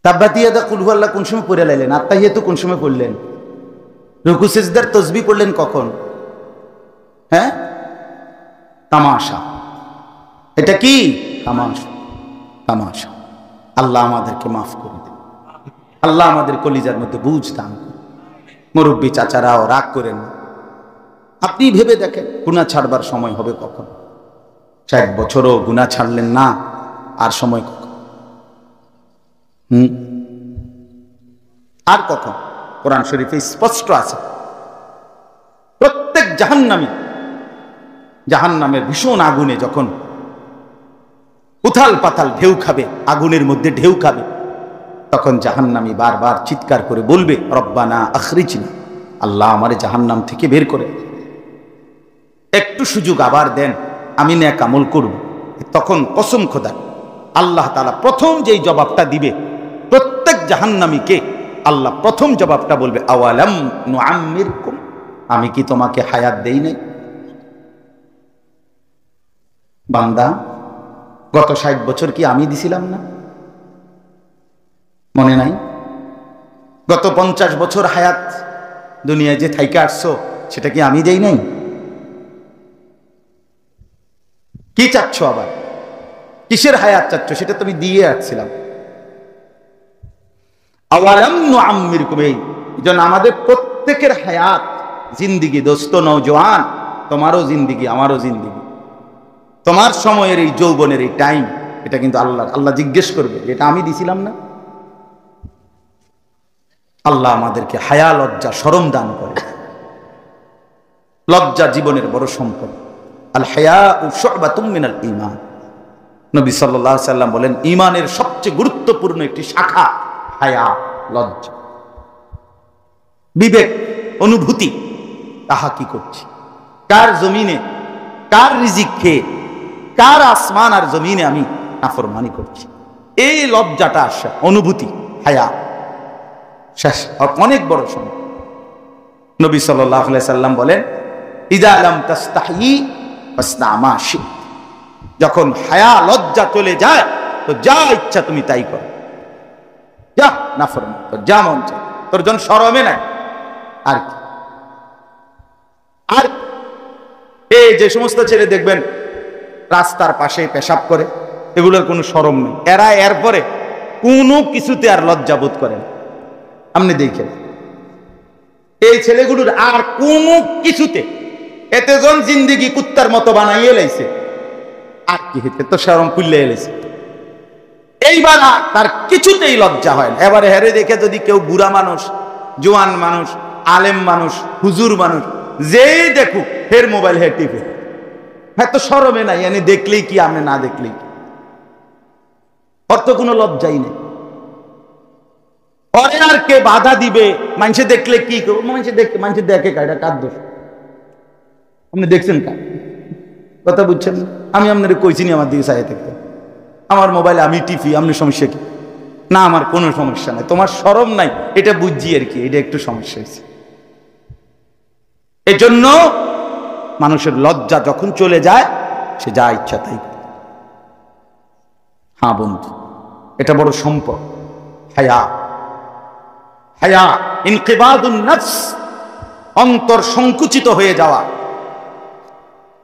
তাব্বাতিয়াদা কুল হুয়াল্লাহ কোন সময় পড়ে লাইলেন? আত্তাহিয়াতু কোন সময় পড়লেন? রুকু সিজদার তাসবিহ পড়লেন কখন? হ্যাঁ, তামাশা। এটা কি? তামাশা। আল্লাহ আমাদেরকে মাফ করে দেন, আল্লাহ আমাদের কলিজার মধ্যে বুঝ দান করুন। মুরব্বী চাচারাও রাগ করেন না, আপনি ভেবে দেখেন গুনাহ ছাড়বার সময় হবে কখন? 60 বছরও গুনাহ ছাড়লেন না, আর সময় কখন? আর কখন? কোরআন শরীফে স্পষ্ট আছে, প্রত্যেক জাহান্নামের ভীষণ আগুনে যখন উথাল পাতাল ঢেউ খাবে, আগুনের মধ্যে ঢেউ খাবে, তখন জাহান্নামী বারবার চিৎকার করে বলবে, রব্বানা আখরিজনা, আল্লাহ আমারে জাহান্নাম থেকে বের করে। একটু সুযোগ আবার দেন, আমি নেক আমল করব। তখন কসম খোদা আল্লাহ তাআলা প্রথম যেই জবাবটা দিবে প্রত্যেক জাহান্নামীকে, আল্লাহ প্রথম জবাবটা বলবে আওয়ালাম নুআম্মিরকুম, আমি কি তোমাকে হায়াত দেই নাই? বান্দা, গত 60 বছর কি আমি দিছিলাম না? মনে নাই? গত 50 বছর হায়াত দুনিয়ায় যে থাইকে আসছো সেটা কি আমি দেই নাই? কি চাচ্ছ আবার? কিসের হায়াত চাচ্ছ? সেটা তুমি দিয়ে আসছিলাম। আওয়ালাম নুআম্মিরকুম, এই জন্য আমাদের প্রত্যেকের হায়াত জিন্দিগি, দোস্ত নওজোয়ান, তোমারও জিন্দিগি আমারও জিন্দিগি, তোমার সময়ের এই যৌবনের এই টাইম, এটা কিন্তু আল্লাহ জিজ্ঞেস করবে এটা আমি দিছিলাম না? আল্লাহ আমাদেরকে হায়া, লজ্জা, শরম দান করে। লজ্জা জীবনের বড় সম্পদ। আল হায়াউ শু'বাতুম মিনাল ঈমান। নবী সাল্লাল্লাহু আলাইহি সাল্লাম বলেন ঈমানের সবচেয়ে গুরুত্বপূর্ণ একটি শাখা হায়া, লজ্জা। বিবেক, অনুভূতি, তাহা কি করছি, কার জমিনে, কার রিজিক খেয়ে, কার আসমান আর জমিনে আমি নাফরমানি করছি, এই লজ্জাটা আসে, অনুভূতি, হায়া শেষ, অনেক বড় সম্পদ। নবী সাল্লাল্লাহু আলাইহি সাল্লাম বলেন ইযা লাম তাস্তাহি ফাসনা মা শি'ত, যখন হায়া লজ্জা চলে যায় তো যা ইচ্ছা তুমি তাই করো, যা নাফরমান, তোর যা মন চায়, তোর জন্য শরমে নাই। আর কি? আর এই যে সমস্ত ছেলে দেখবেন রাস্তার পাশে পেশাব করে, এগুলোর কোনো শরম নেই, এরা এরপরে কোনো কিছুতে আর লজ্জা বোধ করে না। আপনি দেখেন এই ছেলেগুলোর আর কোনো কিছুতে, এতে জন জিন্দিগি কুত্তার মতো বানাইয়ে লাইছে, আর কি হইতে তো শরম খুললে এলেছে। এইবার তার কিছুতেই লজ্জা হয় না। এবারে হেরে দেখে যদি কেউ বুড়া মানুষ, জোয়ান মানুষ, আলেম মানুষ, হুজুর মানুষ, যেই দেখুক ফের মোবাইল হে টিপে, হ্যাঁ তো শরমে নাই, এনে দেখলেই কি আমি না দেখলেই কি, ওর তো কোনো লজ্জাই নেই। ওরে আর কে বাধা দিবে? মানুষে দেখলে কি করবো? মানুষে দেখে কাটা কার দোষ? আপনি দেখছেন কার কথা বুঝছেন? আমি আপনার কইছি নি আমার দিকে চাই থাকতে, আমার মোবাইলে আমি টিপি, আপনি সমস্যা কি? না আমার কোনো সমস্যা নাই, তোমার শরম নাই এটা বুঝছি আর কি, এটা একটু সমস্যা হয়েছে। এজন্য মানুষের লজ্জা যখন চলে যায় সে যা ইচ্ছা তাই করে। হ্যাঁ বন্ধু, এটা বড় সম্পদ। হায়া, হায়া ইনকিবাদুন নফস, অন্তর সংকুচিত হয়ে যাওয়া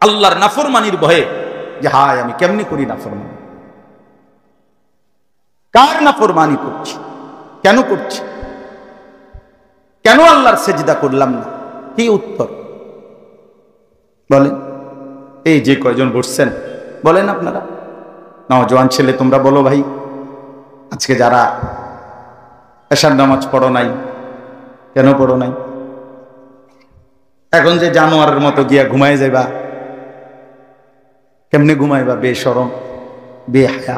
আল্লাহর নাফরমানির ভয়ে, যে হায় আমি কেমনি করি নাফরমানি, কার নাফরমানি করছি, কেন করছি, কেন আল্লাহর সেজদা করলাম না? কি উত্তর বলেন? এই যে কয়জন বসছেন বলেন আপনারা, নওজোয়ান ছেলে তোমরা বলো ভাই, আজকে যারা এশার নামাজ পড়ো নাই, কেন পড়ো নাই? এখন যে জানোয়ারের মতো গিয়া ঘুমাই যাইবা, কেমনে ঘুমাইবা? বেশরম, বেহায়া,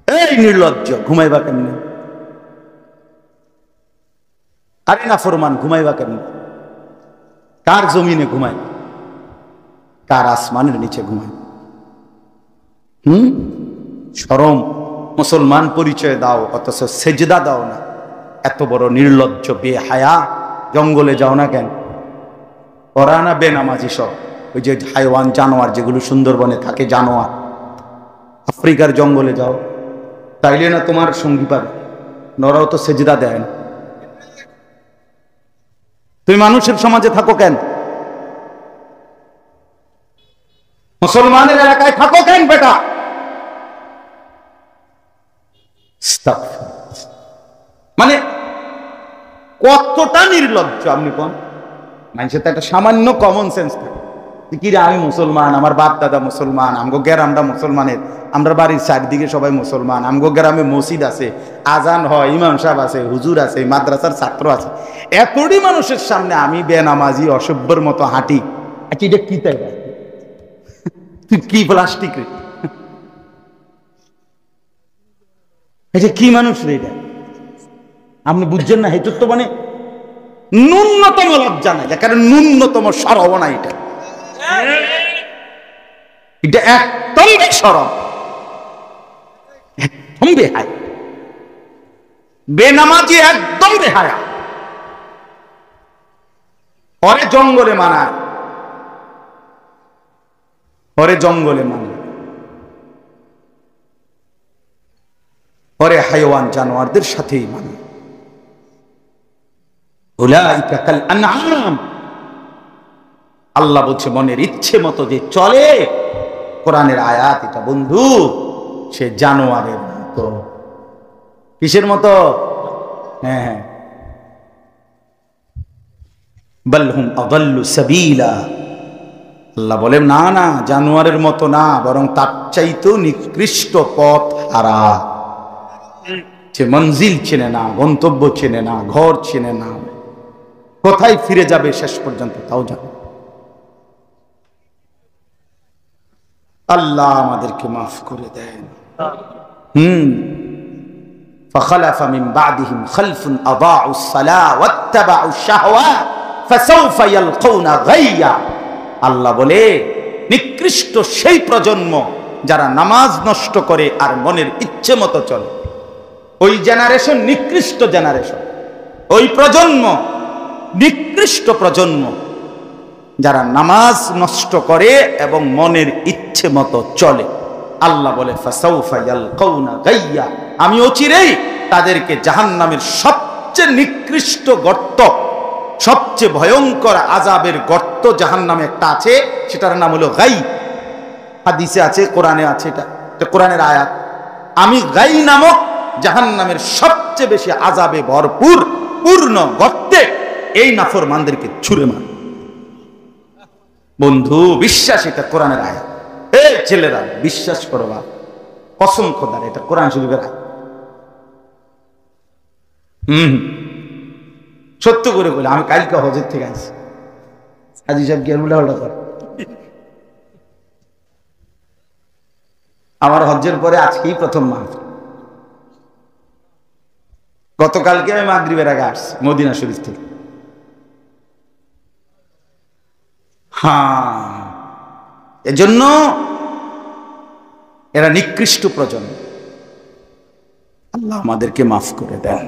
এই নির্লজ্জ, ঘুমাইবা কেমনে? আরে নাফরমান, ঘুমাইবা কেমনে? কার জমিনে ঘুমাই? কার আসমানের নিচে ঘুমাই? শরম, মুসলমান পরিচয় দাও অথচ সেজদা দাও না, এত বড় নির্লজ্জ বেহায়া। জঙ্গলে যাও না কেন? ওরা না বেনামাজি সব, ওই যে হাইওয়ান জানোয়ার যেগুলো সুন্দরবনে থাকে, জানোয়ার, আফ্রিকার জঙ্গলে যাও, তাইলে না তোমার সঙ্গী পাবে, ওরাও তো সেজদা দেয় না। তুমি মানুষের সমাজে থাকো কেন? মুসলমানের এলাকায় থাকো কেন বেটা? মানে কতটা নির্লজ্জ আপনি কোন? মানুষের তো একটা সামান্য কমন সেন্স থাকে, কি রে আমি মুসলমান, আমার বাপ দাদা মুসলমান, আমগো গ্রামটা মুসলমানের, আমরা বাড়ির চারদিকে সবাই মুসলমান, আমগো গ্রামে মসজিদ আছে, আজান হয়, ইমাম সাহেব আছে, হুজুর আছে, মাদ্রাসার ছাত্র আছে, এতটি মানুষের সামনে আমি বেনামাজি অসভ্যর মতো হাঁটি, আচ্ছা এটা কি তাই? তুই কি প্লাস্টিক রে? এটা কি মানুষ রে? এটা আপনি বুঝছেন না? হেতু তো মানে ন্যূনতম লজ্জা নাই, কারণ ন্যূনতম সরব না এটা। এটা একদম বেশরম, একদম বেহায়া, বেনামাজি একদম বেহায়া। ওরে জঙ্গলে মানায়, ওরে জঙ্গলে মানায়, ওরে হাইওয়ান জানোয়ারদের সাথেই মানে। উলাইকা কাল আনআম, আল্লাহ বলছে মনের ইচ্ছে মতো যে চলে, কোরআনের আয়াত এটা বন্ধু, সে জানোয়ারের মতো। কিসের মতো? হ্যাঁ, বাল হুম আযাল্লু সাবিলা, আল্লাহ বলেন না না, জানোয়ারের মতো না, বরং তার চাইতেও নিকৃষ্ট পথ হারা। সে মঞ্জিল চেনে না, গন্তব্য চেনে না, ঘর চেনে না, কোথায় ফিরে যাবে শেষ পর্যন্ত তাও জানে। আল্লাহ আমাদেরকে মাফ করে দেন। فخلف من بعدهم خلف أضاعوا الصلاة واتبعوا الشهوات فسوف يلقون غيا। আল্লাহ বলে নিকৃষ্ট সেই প্রজন্ম যারা নামাজ নষ্ট করে আর মনের ইচ্ছে মতো চলে। ওই জেনারেশন নিকৃষ্ট জেনারেশন, ওই প্রজন্ম নিকৃষ্ট প্রজন্ম যারা নামাজ নষ্ট করে এবং মনের ইচ্ছে মতো চলে। আল্লাহ বলে ফাসাউফা ইয়ালকাউনা গাইয়া, আমি অচিরেই তাদেরকে জাহান্নামের সবচেয়ে নিকৃষ্ট গর্ত, সবচেয়ে ভয়ঙ্কর আযাবের গর্ত জাহান্নামে একটা আছে, সেটার নাম হলো গাই। হাদিসে আছে, কোরআনে আছে, এটা কোরআনের আয়াত। আমি গাই নামক জাহান্নামের সবচেয়ে বেশি আযাবে ভরপুর পূর্ণ গর্তে এই নাফরমানদেরকে ছুঁড়ে মার। বন্ধু বিশ্বাস, এটা কোরআনের আয়াত। এই ছেলেরা বিশ্বাস করবা, কসম খোদার, এটা কোরআন শরীফের আয়াত। সত্য করে বলে, আমি কালকে হজের থেকে আসি, হাজী সাহেব কি উল্লাহটা করে। আমার হজ্জের পরে আজকেই প্রথম মাহফিল। গতকালকে আমি মাগরিবের আগে আসছি মদিনা শরীফ থেকে। হ্যাঁ, এজন্য এরা নিকৃষ্ট প্রজন্ম, আল্লাহ আমাদেরকে মাফ করে দেন।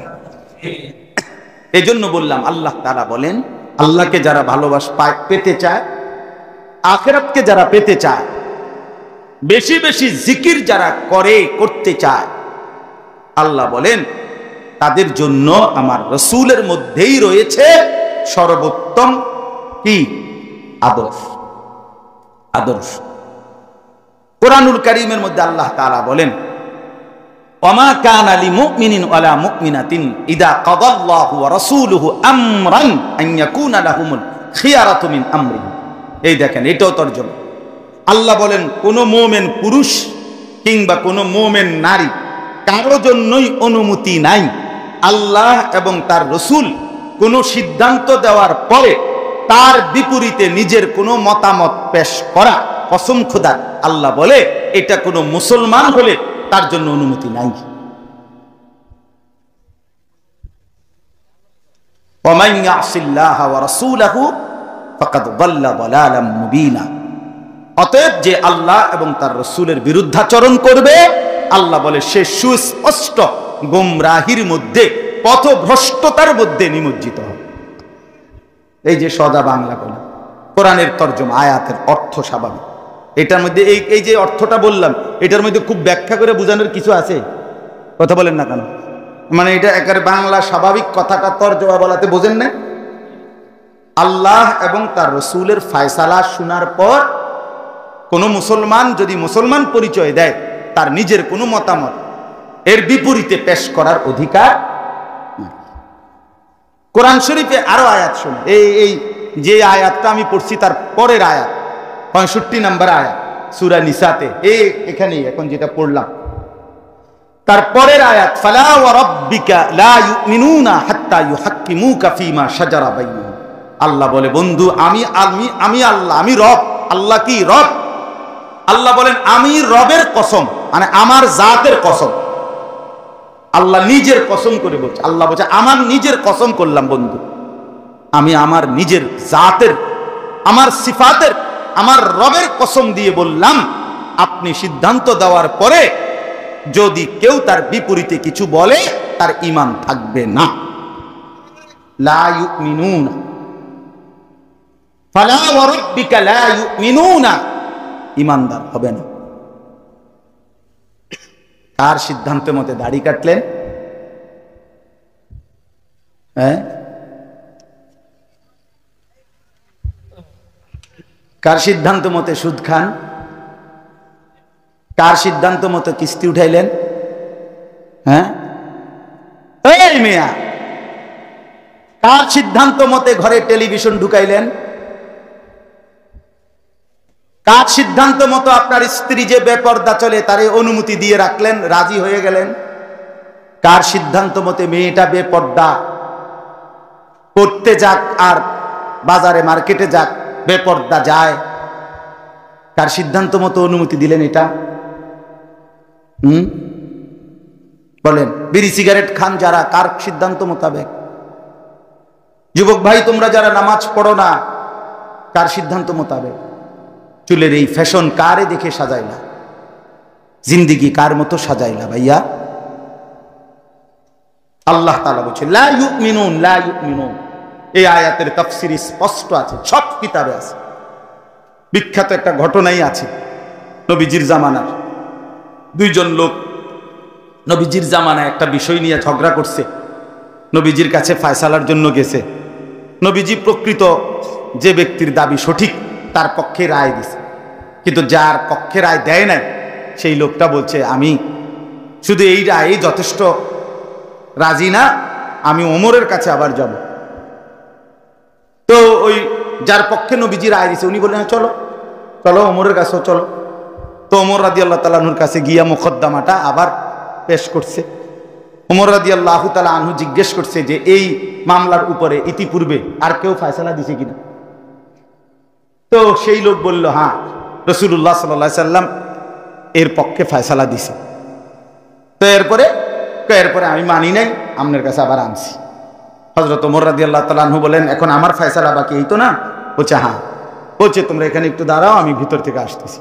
এই জন্য বললাম, আল্লাহ তাআলা বলেন, আল্লাহকে যারা পেতে চায়, আখিরাতকে যারা পেতে চায়, বেশি বেশি জিকির যারা করতে চায়, আল্লাহ বলেন তাদের জন্য আমার রাসূলের মধ্যেই রয়েছে সর্বোত্তম কি আদর্শ। আদর্শ কোরআনুল কারীমের মধ্যে আল্লাহ তাআলা বলেন, ওয়ামা কানা লিমুমিনিন ওয়ালা মুমিনাতিন ইযা কাদাল্লাহু ওয়া রাসূলুহু আমরান আন ইয়াকুনা লাহুমুল খিয়ারাতু মিন আমরিহিম। এই দেখেন, এটাও তরজমা। আল্লাহ বলেন কোন মুমিন পুরুষ কিংবা কোন মুমিন নারী কারো জন্যই অনুমতি নাই আল্লাহ এবং তার রাসূল কোন সিদ্ধান্ত দেওয়ার পরে তার বিপরীতে নিজের কোনো মতামত পেশ করা। কসম খোদা, আল্লাহ বলে এটা কোনো মুসলমান হলে তার জন্য অনুমতি নাই। ওয়ামান ইয়াসিল্লাহা ওয়া রাসূলাহু ফাকাদ দাল্লা দালালাম মুবিনা। অতএব যে আল্লাহ এবং তার রাসূলের বিরুদ্ধাচরণ করবে, আল্লাহ বলে সে সুস্পষ্ট গোমরাহির মধ্যে, পথভ্রষ্টতার মধ্যে নিমজ্জিত হবে। এই যে সদা বাংলা বলে কোরআনের তরজমা, আয়াতের অর্থ স্বাভাবিক। এটার মধ্যে এই যে অর্থটা বললাম, এটার মধ্যে খুব ব্যাখ্যা করে বোঝানোর কিছু আছে? কথা বলেন না কেন? মানে এটা একেবারে বাংলা স্বাভাবিক কথাটা তরজমা বলাতে বোঝেন না? আল্লাহ এবং তার রাসূলের ফয়সালা শোনার পর কোন মুসলমান যদি মুসলমান পরিচয় দেয়, তার নিজের কোনো মতামত এর বিপরীতে পেশ করার অধিকার নাই। কোরআন শরীফে আরো আয়াত শুনুন। এই যে আয়াতটা আমি পড়ছি তার পরের আয়াত, 65 নম্বর আয়াত সূরা নিসাতে, এখানে এখন যেটা পড়লাম তারপরের আয়াত, ফালা ওয়া রাব্বিকা লা ইউমিনুনা হাত্তা ইউহাক্কিমুকা ফীমা শাজারা বাইনাহুম। আল্লাহ বলে বন্ধু, আমি আল্লাহ, আমি রব। আল্লাহ কি রব? আল্লাহ বলেন আমি রবের কসম, মানে আমার জাতের কসম। আল্লাহ নিজের কসম করে বলছে। আল্লাহ বলছে আমার নিজের কসম করলাম বন্ধু, আমি আমার নিজের জাতের, আমার সিফাতের, আমার রবের কসম দিয়ে বললাম, আপনি সিদ্ধান্ত দেওয়ার পরে যদি কেউ তার বিপরীতে কিছু বলে তার ঈমান থাকবে না। লা ইউমিনুন ফালা ওয়া রাব্বিকা লা ইউমিনুনা, ঈমানদার হবে না। কার সিদ্ধান্ত মতে দাড়ি কাটলেন? হ্যাঁ, কার সিদ্ধান্ত মতে সুদ খান? কার সিদ্ধান্ত মতো কিস্তি উঠাইলেন? হ্যাঁ, এই মিয়া, কার সিদ্ধান্ত মতে ঘরে টেলিভিশন ঢুকাইলেন? কার সিদ্ধান্ত মতো আপনার স্ত্রী যে বেপর্দা চলে তারে অনুমতি দিয়ে রাখলেন, রাজি হয়ে গেলেন? কার সিদ্ধান্ত মতে মেয়েটা বেপর্দা করতে যাক আর বাজারে মার্কেটে যাক বেপর্দা যায়? কার সিদ্ধান্ত মতো অনুমতি দিলেন এটা? বলেন। বিড়ি সিগারেট খান যারা, কার সিদ্ধান্ত মোতাবেক? যুবক ভাই তোমরা যারা নামাজ পড়ো না, কার সিদ্ধান্ত মোতাবেক? চুলের এই ফ্যাশন কারে দেখে সাজাইলা? জিন্দিগি কার মতো সাজাইলা ভাইয়া? আল্লাহ তাআলা বলছেন লা ইউমিনুন, লা ইউমিনুন। এই আয়াতের তাফসীর স্পষ্ট আছে, সব কিতাবে আছে। বিখ্যাত একটা ঘটনাই আছে নবীজির জামানার। দুইজন লোক নবীজির জামানায় একটা বিষয় নিয়ে ঝগড়া করছে, নবীজির কাছে ফয়সালার জন্য গেছে। নবীজি প্রকৃত যে ব্যক্তির দাবি সঠিক তার পক্ষে রায় দিছে, কিন্তু যার পক্ষে রায় দেয় নাই সেই লোকটা বলছে আমি শুধু এই রায়ে যথেষ্ট রাজি না, আমি ওমরের কাছে আবার যাব। তো ওই যার পক্ষে নবীজি রায় দিছে উনি বললেন চলো চলো ওমরের কাছেও চলো। তো ওমর রাদিয়াল্লাহু তাআলা আনহুর কাছে গিয়া মুকদ্দমাটা আবার পেশ করছে। ওমর রাদিয়াল্লাহু তাআলা আনহু জিজ্ঞেস করছে যে এই মামলার উপরে ইতিপূর্বে আর কেউ ফয়সালা দিছে কিনা? তো সেই লোক বলল হ্যাঁ, রাসূলুল্লাহ সাল্লাল্লাহু আলাইহি সাল্লাম এর পক্ষে ফয়সালা দিছে। তো এরপরে আমি মানি নাই, আপনার কাছে আবার আনছি। হযরত ওমর রাদিয়াল্লাহু তাআলা আনহু বলেন এখন আমার ফয়সালা বাকি, এই তো না? বলছে হ্যাঁ। বলছে তোমরা এখানে একটু দাঁড়াও, আমি ভিতর থেকে আসতেছি।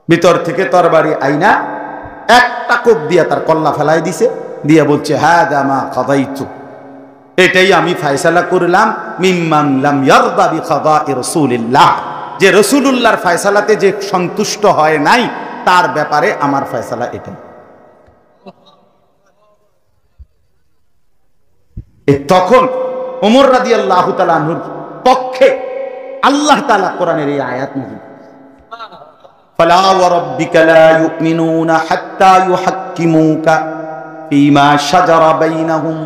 ভিতর থেকে তরবারি আইনা একটা কোপ দিয়া তার কল্লা ফেলাই দিছে, দিয়া বলছে হাযা মা কাদাইতু, এটাই আমি ফয়সালা করলাম মিম্মান লাম ইয়ারদা বিকাদা'i রাসূলিল্লাহ, যে রাসূলুল্লাহর ফয়সালাতে যে সন্তুষ্ট হয় নাই তার ব্যাপারে আমার ফয়সালা এটাই। তখন ওমর রাদিয়াল্লাহু তাআলা আনহুর পক্ষে আল্লাহ তাআলা কোরআনের এই আয়াত নাযিল, ফালা ওয়া রাব্বিকা লা ইউমিনুনা হাত্তা ইউহাক্কিমুকা ফীমা শাজারা বাইনাহুম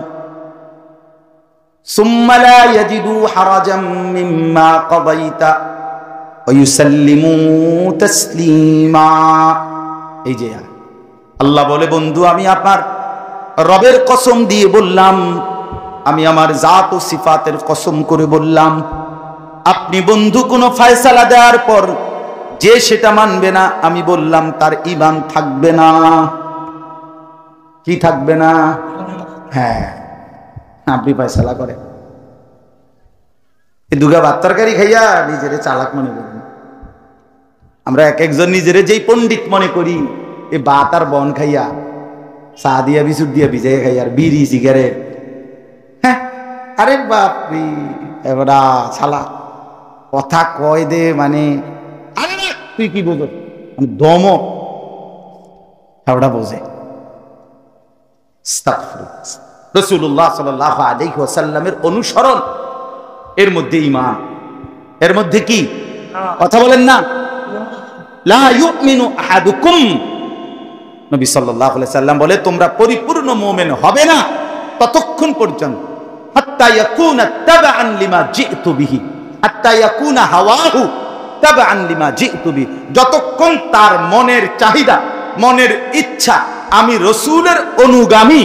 সুম্মা লা ইয়াজিদু হারাজাম মিম্মা কাদাইতা ওয়া ইউসাল্লিমু তাসলিমা। এই যে আল্লাহ বলে বন্ধু আমি আপনার রবের কসম দিয়ে বললাম, আমি আমার জাত ও সিফাতের কসম করে বললাম, আপনি বন্ধু কোনো ফয়সালা দেওয়ার পর যে সেটা মানবে না, আমি বললাম তার ঈমান থাকবে না। কি থাকবে না? হ্যাঁ, আপনি ফয়সালা করেন। এই দুগা ভাত তরকারি খাইয়া নিজেরে চালাক মনে করি আমরা, এক একজন নিজেরে যেই পণ্ডিত মনে করি, এই ভাত আর বন খাইয়া চা দিয়া বিস্কুট দিয়া ভিজাইয়া খাইয়া আর বিড়ি সিগারেট। হ্যাঁ, আরে বাপরি এবারা ছালা কথা কয় দে মানে আরে না তুই কি বোঝো দম ওটা বোঝে। রাসূলুল্লাহ সাল্লাল্লাহু আলাইহি ওয়াসাল্লামের অনুসরণ, এর মধ্যে ঈমান, এর মধ্যে কি কথা বলেন না? লা ইউমিনু আহাদুকুম, নবী সাল্লাল্লাহু আলাইহি সাল্লাম বলে তোমরা পরিপূর্ণ মুমিন হবে না ততক্ষণ পর্যন্ত হাত্তা ইয়াকুনা তাবআন লিমা জিতু বিহি, হাত্তা ইয়াকুনা হাওয়াহু তাবআন লিমা জিতু বিহি, যতক্ষণ তার মনের চাহিদা, মনের ইচ্ছা আমি রাসূলের অনুগামী,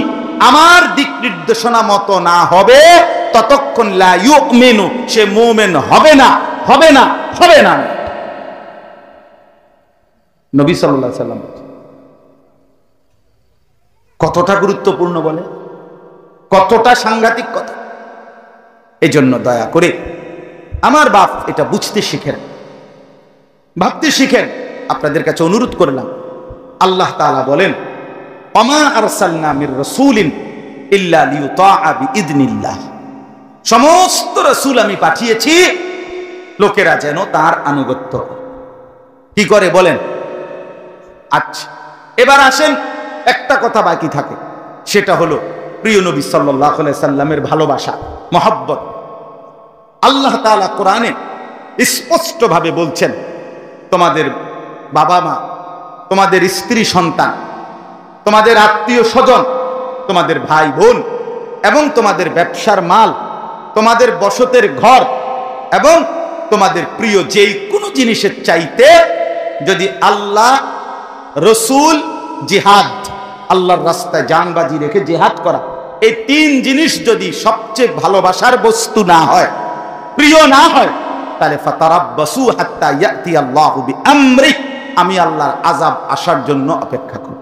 আমার দিক নির্দেশনা মতো না হবে ততক্ষণ লা ইউমিনু, সে মুমিন হবে না, হবে না, হবে না। নবী সাল্লাল্লাহু আলাইহি সাল্লাম কতটা গুরুত্বপূর্ণ বলে, কতটা সাংঘাতিক কথা। এই জন্য দয়া করে আমার বাপ এটা বুঝতে শিখেন, ভাবতে শিখেন। আপনাদের কাছে অনুরোধ করলাম, আল্লাহ তাআলা বলেন, ওমা আরসালনা মির রাসূলিন ইল্লা লিইউতাআ বিইذনিল্লাহ, সমস্ত রাসূল আমি পাঠিয়েছি লোকেরা যেন তার আনুগত্য কি করে বলেন। আচ্ছা, এবার আসেন, একটা কথা বাকি থাকে, সেটা হলো প্রিয় নবী সাল্লাল্লাহু আলাইহি সাল্লামের ভালোবাসা, মহব্বত। আল্লাহ তাআলা কোরআনে স্পষ্টভাবে বলছেন, তোমাদের বাবা মা, তোমাদের স্ত্রী সন্তান, তোমাদের আত্মীয় স্বজন, তোমাদের ভাই বোন এবং তোমাদের ব্যবসার মাল, তোমাদের বসতের ঘর এবং তোমাদের প্রিয় যেই কোনো জিনিসের চাইতে যদি আল্লাহ, রসুল, জিহাদ, আল্লাহর রাস্তায় জানবাজি রেখে জিহাদ করা, এই তিন জিনিস যদি সবচেয়ে ভালোবাসার বস্তু না হয়, প্রিয় না হয়, তাহলে ফাতারাব্বাসু হাত্তা ইয়াতি আল্লাহু বিআমরি, আমি আল্লাহর আযাব আসার জন্য অপেক্ষা করি।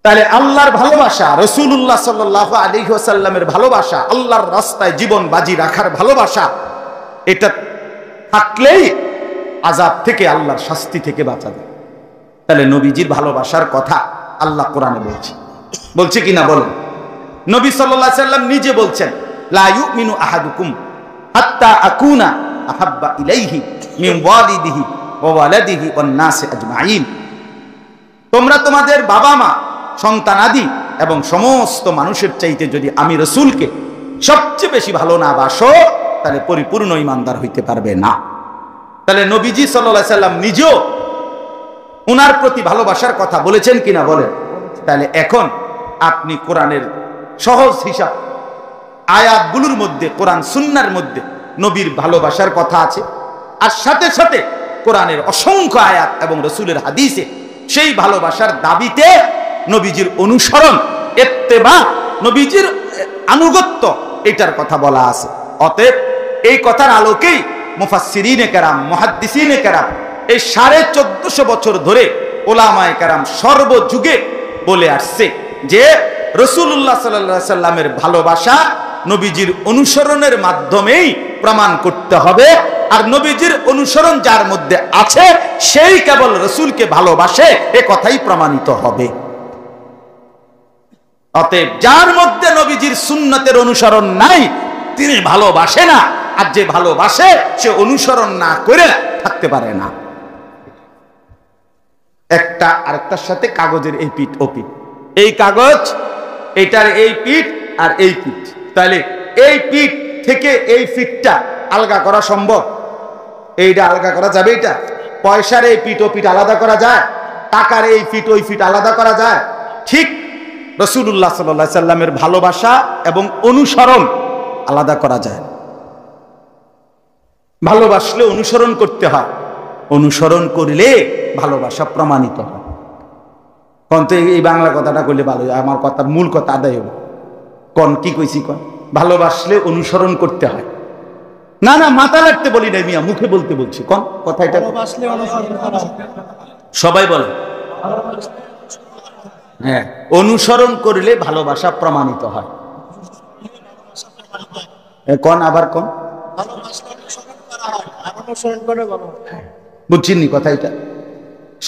তাহলে আল্লাহর ভালোবাসা, রাসূলুল্লাহ সাল্লাল্লাহু আলাইহি ওয়াসাল্লামের ভালোবাসা, আল্লাহর রাস্তায় জীবন বাজি রাখার ভালোবাসা, এটা থাকলেই আযাব থেকে, আল্লাহর শাস্তি থেকে বাঁচা যায়। তাহলে নবীজির ভালোবাসার কথা আল্লাহ কোরআনে বলছে কিনা বলেন। নবী সাল্লাল্লাহু আলাইহি ওয়াসাল্লাম নিজে বলছেন, লা ইউমিনু আহাদুকুম হাত্তা আকুনা আহাব্বা ইলাইহি মিন ওয়ালিদিহি ওয়া ওয়ালাদিহি ওয়ান নাসি আজমাইন, তোমরা তোমাদের বাবা মা, সন্তানাদি এবং সমস্ত মানুষের চাইতে যদি আমি রাসূলকে সবচেয়ে বেশি ভালো না বাসো, তাহলে পরিপূর্ণ ঈমানদার হইতে পারবে না। তাহলে নবীজি সাল্লাল্লাহু আলাইহি সাল্লাম নিজেও উনার প্রতি ভালোবাসার কথা বলেছেন কিনা বলেন। তাহলে এখন আপনি কোরআনের সহজ হিসাব, আয়াতগুলোর মধ্যে, কোরআন সুন্নাহর মধ্যে নবীর ভালোবাসার কথা আছে, আর সাথে সাথে কোরআনের অসংখ্য আয়াত এবং রাসূলের হাদিসে সেই ভালোবাসার দাবিতে নবীজির অনুসরণ, ইত্তেবা, নবীজির আনুগত্য, এটার কথা বলা আছে। অতএব এই কথার আলোকেই মুফাসসিরিনে কেরাম, মুহাদ্দিসিনে কেরাম এই 1450 বছর ধরে ওলামায়ে কেরাম সর্বযুগে বলে আসছে যে রাসূলুল্লাহ সাল্লাল্লাহু আলাইহি সাল্লামের ভালোবাসা নবীজির অনুসরণের মাধ্যমেই প্রমাণ করতে হবে, আর নবীজির অনুসরণ যার মধ্যে আছে সেই কেবল রাসূলকে ভালোবাসে, এ কথাই প্রমাণিত হবে। অতএব যার মধ্যে নবীজির সুন্নতের অনুসরণ নাই, তিনি ভালোবাসে না, আর যে ভালোবাসে সে অনুসরণ না করে থাকতে পারে না। একটা আরেকটার সাথে কাগজের এই পিঠ ও পিঠ, এই কাগজ এটার এই পিঠ আর এই পিঠ, তাহলে এই পিঠ থেকে এই পিঠটা আলগা করা সম্ভব? এইটা আলগা করা যাবে? এটা পয়সার এই পিঠ ও পিঠ আলাদা করা যায়? টাকার এই পিঠ ওই পিঠ আলাদা করা যায়? ঠিক রাসূলুল্লাহ সাল্লাল্লাহু আলাইহি সাল্লামের ভালোবাসা এবং অনুসরণ আলাদা করা যায়। ভালোবাসলে অনুসরণ করতে হয়, অনুসরণ করলে ভালোবাসা প্রমাণিত হয়। কোন তো এই বাংলা কথাটা কইলে ভালো হয়, আমার কথার মূল কথা আদায় হবে। কোন কি কইছি? কোন ভালোবাসলে অনুসরণ করতে হয়। না না, মাথা লাগতে বলি নাই মিয়া, মুখে বলতে বলছি। কোন কথা এটা? সবাই বলে হ্যাঁ, অনুসরণ করলে ভালোবাসা প্রমাণিত হয়। কোন আবার কোন বুঝছেননি কথা? এটা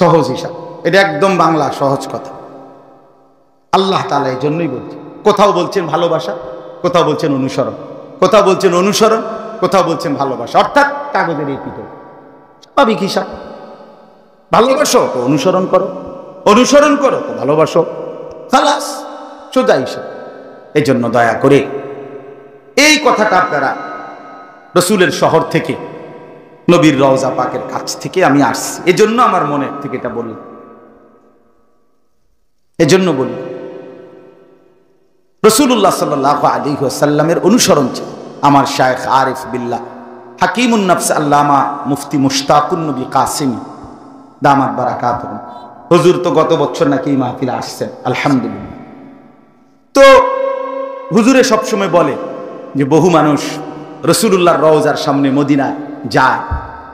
সহজ হিসাব, এটা একদম বাংলা সহজ কথা। আল্লাহ তাআলা এই জন্যই বলছে, কোথাও বলছেন ভালোবাসা, কোথাও বলছেন অনুসরণ, কোথাও বলছেন অনুসরণ, কোথাও বলছেন ভালোবাসা, অর্থাৎ কাগজের এই পিঠে স্বাভাবিক হিসাব। ভালোবাসো তো অনুসরণ করো, অনুসরণ করো তো ভালোবাসো, খালাস, সোজা হিসাব। এই জন্য দয়া করে এই কথাটা আপনারা রাসূলের শহর থেকে, নবীর রওজা পাকের কাছ থেকে আমি আসছি, এজন্য আমার মনে থেকে এটা বলি, এজন্য বলি। রাসূলুল্লাহ সাল্লাল্লাহু আলাইহি ওয়াসাল্লামের অনুসরণ ছিল আমার শায়েখ আরিফ বিল্লাহ হাকিমুন নফস আল্লামা মুফতি মুশতাকুন নবী কাসিমি দামাত বারাকাতুহু। হুজুর তো গত বছর নাকি এই মাহফিলে আসছেন, আলহামদুলিল্লাহ। তো হুজুরে সবসময় বলে যে বহু মানুষ রাসূলুল্লাহর রওজার সামনে মদিনায় যায়,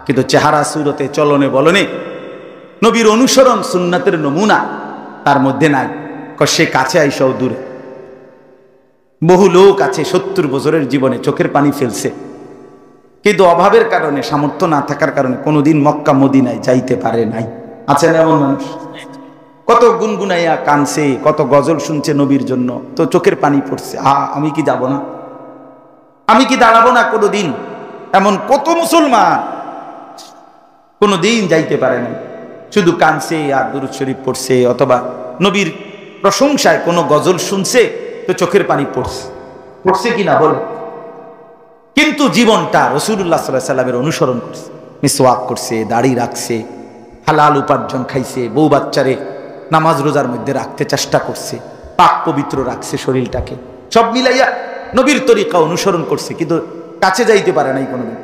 কিন্তু চেহারা সুরতে, চলনে বলনে নবীর অনুসরণ, সুন্নাতের নমুনা তার মধ্যে নাই। সে কাছে আইসাও দূরে। বহু লোক আছে 70 বছরের জীবনে চোখের পানি ফেলছে, কিন্তু অভাবের কারণে, সামর্থ্য না থাকার কারণে কোনোদিন মক্কা মদিনায় যাইতে পারে নাই। আছেন এমন মানুষ? কত গুনগুনাইয়া কানছে, কত গজল শুনছে নবীর জন্য, তো চোখের পানি পড়ছে, আমি কি যাব না, আমি কি দাঁড়াবো না কোনোদিন? এমন কত মুসলমান কোনোদিন যাইতে পারে না, শুধু কানছে আর দুরূদ শরীফ পড়ছে, অথবা নবীর প্রশংসায় কোনো গজল শুনছে তো চোখের পানি পড়ছে কিনা বলে। কিন্তু জীবনটা রাসূলুল্লাহ সাল্লাল্লাহু আলাইহি ওয়াসাল্লামের অনুসরণ করছে, মিসওয়াক করছে, দাড়ি রাখছে, হালাল উপার্জন খাইছে, বউ বাচ্চারে নামাজ রোজার মধ্যে রাখতে চেষ্টা করছে, পাক পবিত্র রাখছে শরীরটাকে, সব মিলাইয়া নবীর তরিকা অনুসরণ করছে, কিন্তু কাছে যাইতে পারে নাই কোনোদিন।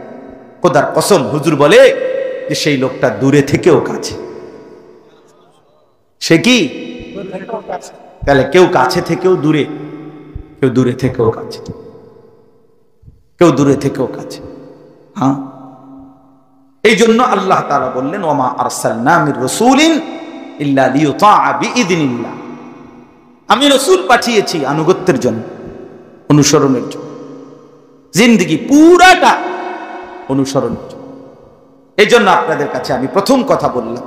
খোদার কসম, হুজুর বলে যে সেই লোকটা দূরে থেকেও কাছে। সে কি? তাহলে কেউ কাছে থেকেও দূরে, কেউ দূরে থেকেও কাছে, কেউ দূরে থেকেও কাছে। হ্যাঁ, এই জন্য আল্লাহ তাআলা বললেন, ওমা আরসালনা মির রাসূলিন ইল্লা লিইউতাআ বিইذনিল্লাহ, আমি রাসূল পাঠিয়েছি আনুগত্যের জন্য, অনুসরণের জন্য, জিন্দেগি পুরাটা অনুসরণের জন্য। এই জন্য আপনাদের কাছে আমি প্রথম কথা বললাম,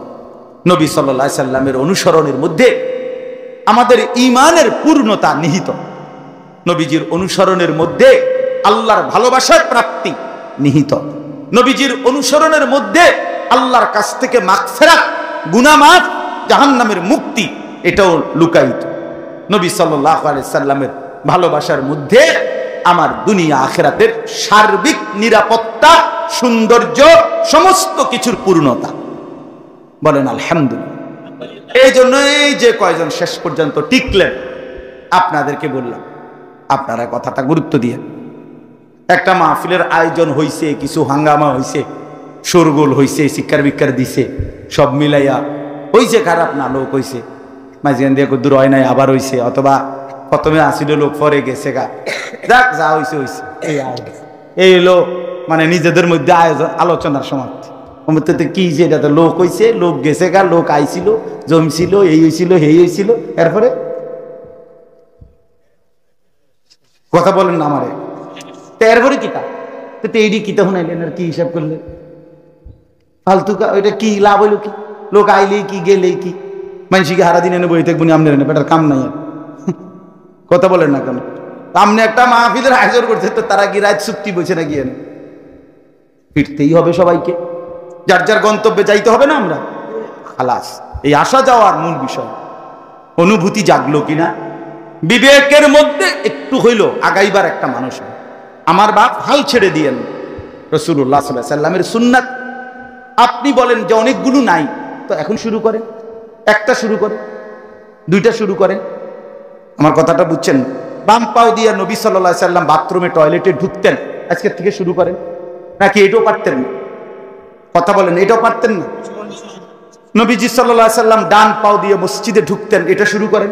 নবী সাল্লাল্লাহু আলাইহি সাল্লামের অনুসরণের মধ্যে আমাদের ঈমানের পূর্ণতা নিহিত, নবীজির অনুসরণের মধ্যে আল্লাহর ভালোবাসার প্রাপ্তি নিহিত, নবীজির অনুসরণের মধ্যে আল্লাহর কাছ থেকে মাগফিরাত, গুনাহ মাফ, জাহান্নামের মুক্তি, এটাও লুকায়িত। নবী সাল্লাল্লাহু আলাইহি সাল্লামের ভালোবাসার মধ্যে আমার দুনিয়া আখিরাতের সার্বিক নিরাপত্তা, সৌন্দর্য, সমস্ত কিছুর পূর্ণতা। বলেন আলহামদুলিল্লাহ। এই জন্য এই যে কয়জন শেষ পর্যন্ত টিকলেন, আপনাদেরকে বললাম, আপনারা কথাটা গুরুত্ব দিয়ে, একটা মাহফিলের আয়োজন হইছে, কিছু হাঙ্গামা হইছে, শোরগোল হইছে, শিক্ষার বিক্ষার দিছে, সব মিলাইয়া হইছে, খারাপ না, লোক হইছে, মাঝখান দিয়ে দূর হয় নাই, আবার হইছে, অথবা প্রথমে আসিল লোক, পরে গেছে গা, যাক যা হইছে হইছে, এই হলো মানে নিজেদের মধ্যে আয়োজন, আলোচনার সমাপ্তি। কি যে এটা তো লোক হইছে, লোক গেছে গা, লোক আইছিল, জমছিল, এই হইছিল, এই হইছিল, এরপরে কথা বলেন না আমারে, এরপরে কিতা তো এইডি কিতা শুনাইলেন, আর কি হিসাব করলেন ফালতু, ওইটা কি লাভ হইল? কি লোক আইলে কি, গেলে কি, মানুষকে হারা দিন এনে বই থাকবো, আপনার এনে বেটার কাম নাই আর। কথা বলেন না কেন? আপনি একটা মাহফিলের আয়োজন করছে, তো তারা কি রাত চুক্তি বলছে নাকি? এনে ফিরতেই হবে সবাইকে, যার যার গন্তব্যে যাইতে হবে না। আমরা খালাস, এই আসা যাওয়ার মূল বিষয় অনুভূতি জাগলো কিনা, বিবেকের মধ্যে একটু হইল আগাইবার একটা মানুষ। আমার বাপ হাল ছেড়ে দিয়েন, রাসূলুল্লাহ সাল্লাল্লাহু আলাইহি ওয়াসাল্লামের সুন্নাত আপনি বলেন যে অনেকগুলো নাই, তো এখন শুরু করেন, একটা শুরু করেন, দুইটা শুরু করেন। আমার কথাটা বুঝছেন? বাম পাও দিয়ে নবী সাল্লাল্লাহু আলাইহি ওয়াসাল্লাম বাথরুমে, টয়লেটে ঢুকতেন, আজকের থেকে শুরু করেন। নাকি এটাও পারতেন না? কথা বলেন, এটাও পারতেন না? নবীজি সাল্লাল্লাহু আলাইহি ওয়াসাল্লাম ডান পাও দিয়ে মসজিদে ঢুকতেন, এটা শুরু করেন।